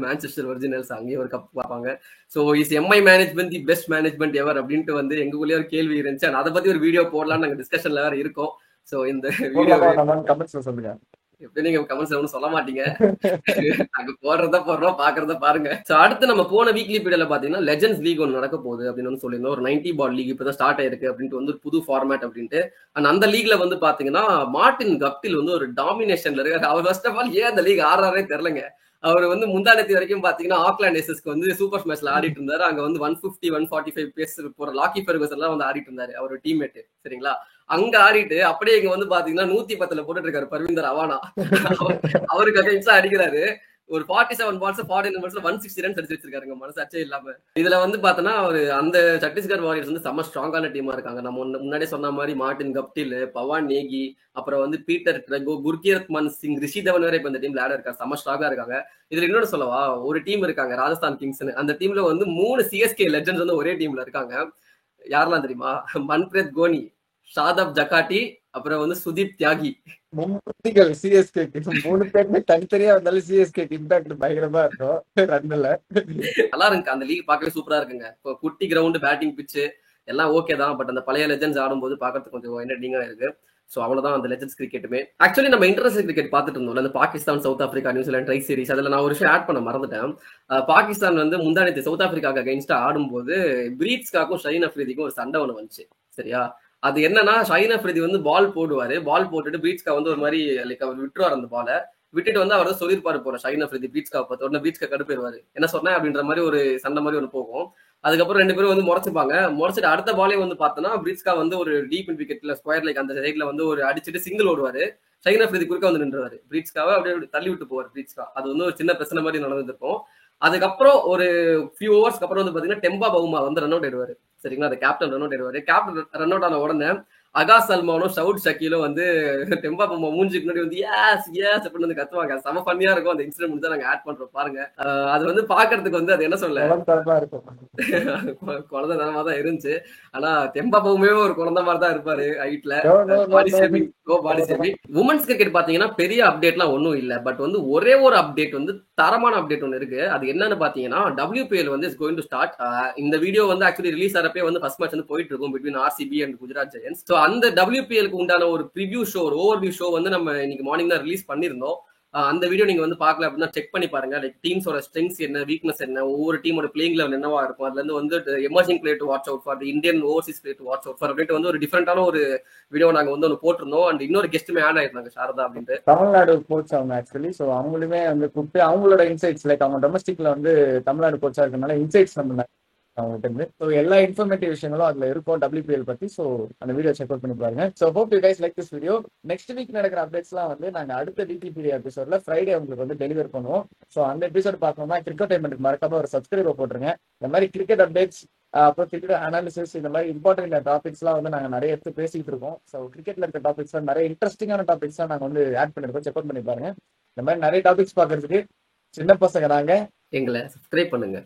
மான்செஸ்டர் ஒரிஜினல்ஸ் அங்கேயே ஒரு கப் பார்ப்பாங்க. So is MI management the best management ever அப்படின்ட்டு வந்து எங்களுக்குள்ளேயே ஒரு கேள்வி இருந்துச்சு. அதை பத்தி ஒரு வீடியோ போடலாம்னு நாங்கள் டிஸ்கஷன்ல வேற இருக்கோம். ஸோ இந்த வீடியோ கமெண்ட்ஸ்ல சொல்லுங்க. எப்படி நீங்க கமெண்ட்ஸ் ஒன்றும் சொல்ல மாட்டீங்க, அங்க போடுறோம் பாக்குறத பாருங்க. சோ அடுத்து நம்ம போன வீக்லி பீரியட்ல பாத்தீங்கன்னா லெஜெண்ட்ஸ் லீக் ஒன்று நடக்க போகுது அப்படின்னு வந்து சொல்லியிருந்தோம். ஒரு 90 ball லீக் இப்பதான் ஸ்டார்ட் ஆயிருக்கு அப்படின்ட்டு வந்து புது ஃபார்மேட் அப்படின்ட்டு. அண்ட் அந்த லீக்ல வந்து பாத்தீங்கன்னா மார்டின் கப்டில் வந்து ஒரு டாமினேஷன்ல இருக்காரு. அவர் ஃபர்ஸ்ட் ஆஃப் ஆல் ஏன் அந்த லீக் ஆடுறாரே தெரியலங்க. அவர் வந்து முந்தானத்தி வரைக்கும் பாத்தீங்கன்னா ஆக்லாண்ட் ஏசஸ்க்கு வந்து சூப்பர் ஸ்மாஷ்ல ஆடிட்டு இருந்தாரு. அங்க வந்து 150-145 பேஸ் போற லாக்கி ஃபெர்குசன் எல்லாம் வந்து ஆடிட்டு இருந்தாரு, அவர் டீம்மேட். சரிங்களா, அங்க ஆடிட்டு அப்படியே இங்க வந்து பாத்தீங்கன்னா 110ல போட்டுட்டு இருக்காரு பர்வீந்தர் அவானா. அவருக்கு அகைன்ஸ்டா அடிக்கிறாரு. ஒரு 47 balls 49 balls 160 runs அடிச்சு வச்சிருக்காருங்க, மனசாச்சே இல்லாம. இதுல வந்து பாத்தோன்னா ஒரு அந்த சத்தீஸ்கர் வாரியர்ஸ் வந்து செம்ம ஸ்ட்ராங்கான டீமா இருக்காங்க. நம்ம முன்னாடி சொன்ன மாதிரி மார்டின் கப்டில், பவான் நேகி, அப்புறம் வந்து பீட்டர் ட்ரெகோ, குர்கீரத் மன் சிங், ரிஷி தவன் வரை இப்ப இந்த டீம்ல ஆட இருக்காங்க, செம்ம ஸ்ட்ராங்கா இருக்காங்க. இதுல இன்னொன்னு சொல்லவா, ஒரு டீம் இருக்காங்க ராஜஸ்தான் கிங்ஸ். அந்த டீம்ல வந்து 3 CSK லெஜெண்ட்ஸ் வந்து ஒரே டீம்ல இருக்காங்க. யாரெல்லாம் தெரியுமா? மன்பிரீத் கோனி, ஷாதாப் ஜக்காட்டி, அப்புறம் வந்து சுதீப் தியாகி. மும்மூர்த்திகள் CSK 3 பேருமே தனித்தனியா வந்தாலும் CSK இம்பாக்ட் பயங்கரமா இருக்கும் ரன்ல. நல்லா இருக்கு அந்த லீக், பார்க்கவே சூப்பரா இருக்குங்க. குட்டி கிரவுண்ட், பேட்டிங் பிச்சு எல்லாம் ஓகே தான். பட் அந்த பழைய லெஜெண்ட்ஸ் ஆடும்போது பார்க்கறதுக்கு கொஞ்சம் என்டர்டெய்னிங்கா இருக்கு. ஸோ அவ்வளவுதான் அந்த லெஜெண்ட்ஸ் கிரிக்கெட்டுமே. ஆக்சுவலி நம்ம இன்டர்நேஷனல் கிரிக்கெட் பார்த்துட்டு இருந்தோம், அந்த Pakistan, south Africa, New Zealand try series. அதில் நான் ஒரு விஷயம் ஆட் பண்ண மறந்துட்டேன். பாகிஸ்தான் வந்து முந்தானத்து சவுத் ஆப்பிரிக்காவுக்கு அகைன்ஸ்டா ஆடும்போது பிரீட்ஸ்காக்கும் ஷஹீன் அஃப்ரிதிக்கும் ஒரு சண்டை ஒன்று வந்துச்சு. சரியா, அது என்னன்னா ஷைன் அஃப்ரிதி வந்து பால் போடுவாரு, பால் போட்டுட்டு பீட்ஸ்கா வந்து ஒரு மாதிரி லைக் அவர் விட்டுருவார் அந்த பாலை, விட்டுட்டு வந்து அவர் சொல்லியிருப்பாரு போற ஷைன் அஃப்ரிதி பீட்ஸ்கா பார்த்து உடனே பீட்ஸ்கா கடுப்பேறுவாரு, என்ன சொன்னேன் அப்படின்ற மாதிரி ஒரு சண்டை மாதிரி ஒன்று போகும். அதுக்கப்புறம் ரெண்டு பேரும் வந்து முறைச்சுப்பாங்க, முறைச்சிட்டு அடுத்த பாலே வந்து பார்த்தோன்னா பீட்ஸ்கா வந்து ஒரு டீப் இன் விக்கெட்ல ஸ்கொயர் லைக் அந்த சைட்ல வந்து ஒரு அடிச்சுட்டு சிங்கிள் ஓடுவாரு, ஷைன் அஃப்ரிதி குறுக்க வந்து நின்றுவாரு, பீட்ஸ்காவை அப்படியே தள்ளி விட்டு போவார் பீட்ஸ்கா. அது வந்து ஒரு சின்ன பிரச்சனை மாதிரி நடந்திருக்கும். அதுக்கப்புறம் ஒரு ஃபியூ ஓவர்ஸ்க்கு அப்புறம் வந்து பாத்தீங்கன்னா டெம்பா பவுமா வந்து ரன் அவுட் ஆயிடுவாரு, சரிங்களா? அந்த கேப்டன் ரன் அவுட் ஆயிடுவாரு. கேப்டன் ரன் அவுட் ஆன உடனே அகாஸ் சல்மானும் ஷவுட் ஷக்கீலும் வந்து டெம்பா பவுமா மூஞ்சிக்கு முன்னாடி வந்து ஏஸ் ஏஸ் அப்படின்னு வந்து கத்துவாங்க. செம ஃபன்னியா இருக்கும். அந்த இன்சிடென்ட் முடிஞ்சா நாங்க ஆட் பண்றோம் பாருங்க. அது வந்து பாக்குறதுக்கு வந்து அது என்ன சொல்ல குழந்தை தனமா தான் இருந்துச்சு. ஆனா தெம்பா பவுமே ஒரு குழந்தை மாதிரி தான் இருப்பாரு ஹைட்ல. Body shaming, body shaming. Women's cricket பாத்தீங்கன்னா பெரிய அப்டேட்லாம் ஒன்றும் இல்ல, பட் வந்து ஒரே ஒரு அப்டேட் வந்து தரமான அப்டேட் ஒன்று இருக்கு. அது என்னன்னு பாத்தீங்கன்னா WPL வந்து இஸ் கோயிங் டு ஸ்டார்ட். இந்த வீடியோ வந்து ஆக்சுவலி ரிலீஸ் ஆறப்பே வந்து ஃபர்ஸ்ட் மேட்ச் வந்து போயிட்டு இருக்கும் between RCB and Gujarat Giants. So அந்த WPL-க்கு உண்டான ஒரு ப்ரிவியூ ஷோ, ஒரு ஓவர்வியூ ஷோ வந்து நம்ம இன்னைக்கு மார்னிங் தான் ரிலீஸ் பண்ணிருந்தோம். அந்த வீடியோ நீங்க வந்து பார்க்கல அப்படின்னா செக் பண்ணி பாருங்க. லைக் டீம்ஸோட ஸ்ட்ரெங்ஸ் என்ன, வீக்னஸ் என்ன, ஒவ்வொரு டீமோட பிளேயிங் லெவல் என்னவா இருக்கும், அதுல இருந்து வந்து emerging player to watch out for, Indian Overseas player to watch out for அப்படின்ட்டு வந்து ஒரு டிஃபரெண்டான ஒரு வீடியோ நாங்க வந்து ஒன்று போட்டிருந்தோம். அண்ட் இன்னொரு கெஸ்ட்டுமே ஆட் ஆயிருந்தாங்க, சாரதா அப்படின்ட்டு. தமிழ்நாடு கோச் அவங்க ஆக்சுவலி. ஸோ அவங்களுமே வந்து கூப்பிட்டு அவங்களோட இன்சைட்ஸ் லைக் அவங்க டொமஸ்டிக்ல வந்து தமிழ்நாடு கோச்சா இருக்கனால இன்சைட்ஸ் நம்ம அவங்ககிட்ட இருந்து. ஸோ எல்லா இன்ஃபர்மேட்டிவ் விஷயங்களும் அதுல இருக்கும் WPL பத்தி. ஸோ அந்த வீடியோ செக் அவுட் பண்ணி பாருங்க. So hope you guys like this video. Next week நடக்கிற அப்டேட்ஸ்லாம் வந்து நாங்க அடுத்த DTPD எபிசோட்ல ஃப்ரைடே உங்களுக்கு வந்து டெலிவர் பண்ணுவோம். ஸோ அந்த எபிசோட் பார்க்கணும்னா கிரிக்கெட் மறக்காம ஒரு சப்ஸ்கிரைப் போட்டுருங்க. இந்த மாதிரி கிரிக்கெட் அப்டேட்ஸ், அப்புறம் கிரிக்கெட் அனாலிசிஸ், இந்த மாதிரி இம்பார்ட்டன்ட் டாபிக்ஸ்லாம் வந்து நாங்க நிறைய எடுத்து பேசிட்டு இருக்கோம். ஸோ கிரிக்கெட்ல இருக்க டாபிக்ஸ் நிறைய இன்ட்ரெஸ்டிங்கான டாபிக்ஸ்லாம் நாங்க வந்து ஆட் பண்ணிருக்கோம். செக் அவுட் பண்ணி பாருங்க. இந்த மாதிரி நிறைய டாபிக்ஸ் பார்க்கறதுக்கு சின்ன பசங்க நாங்க, எங்களை சப்ஸ்கிரைப் பண்ணுங்க.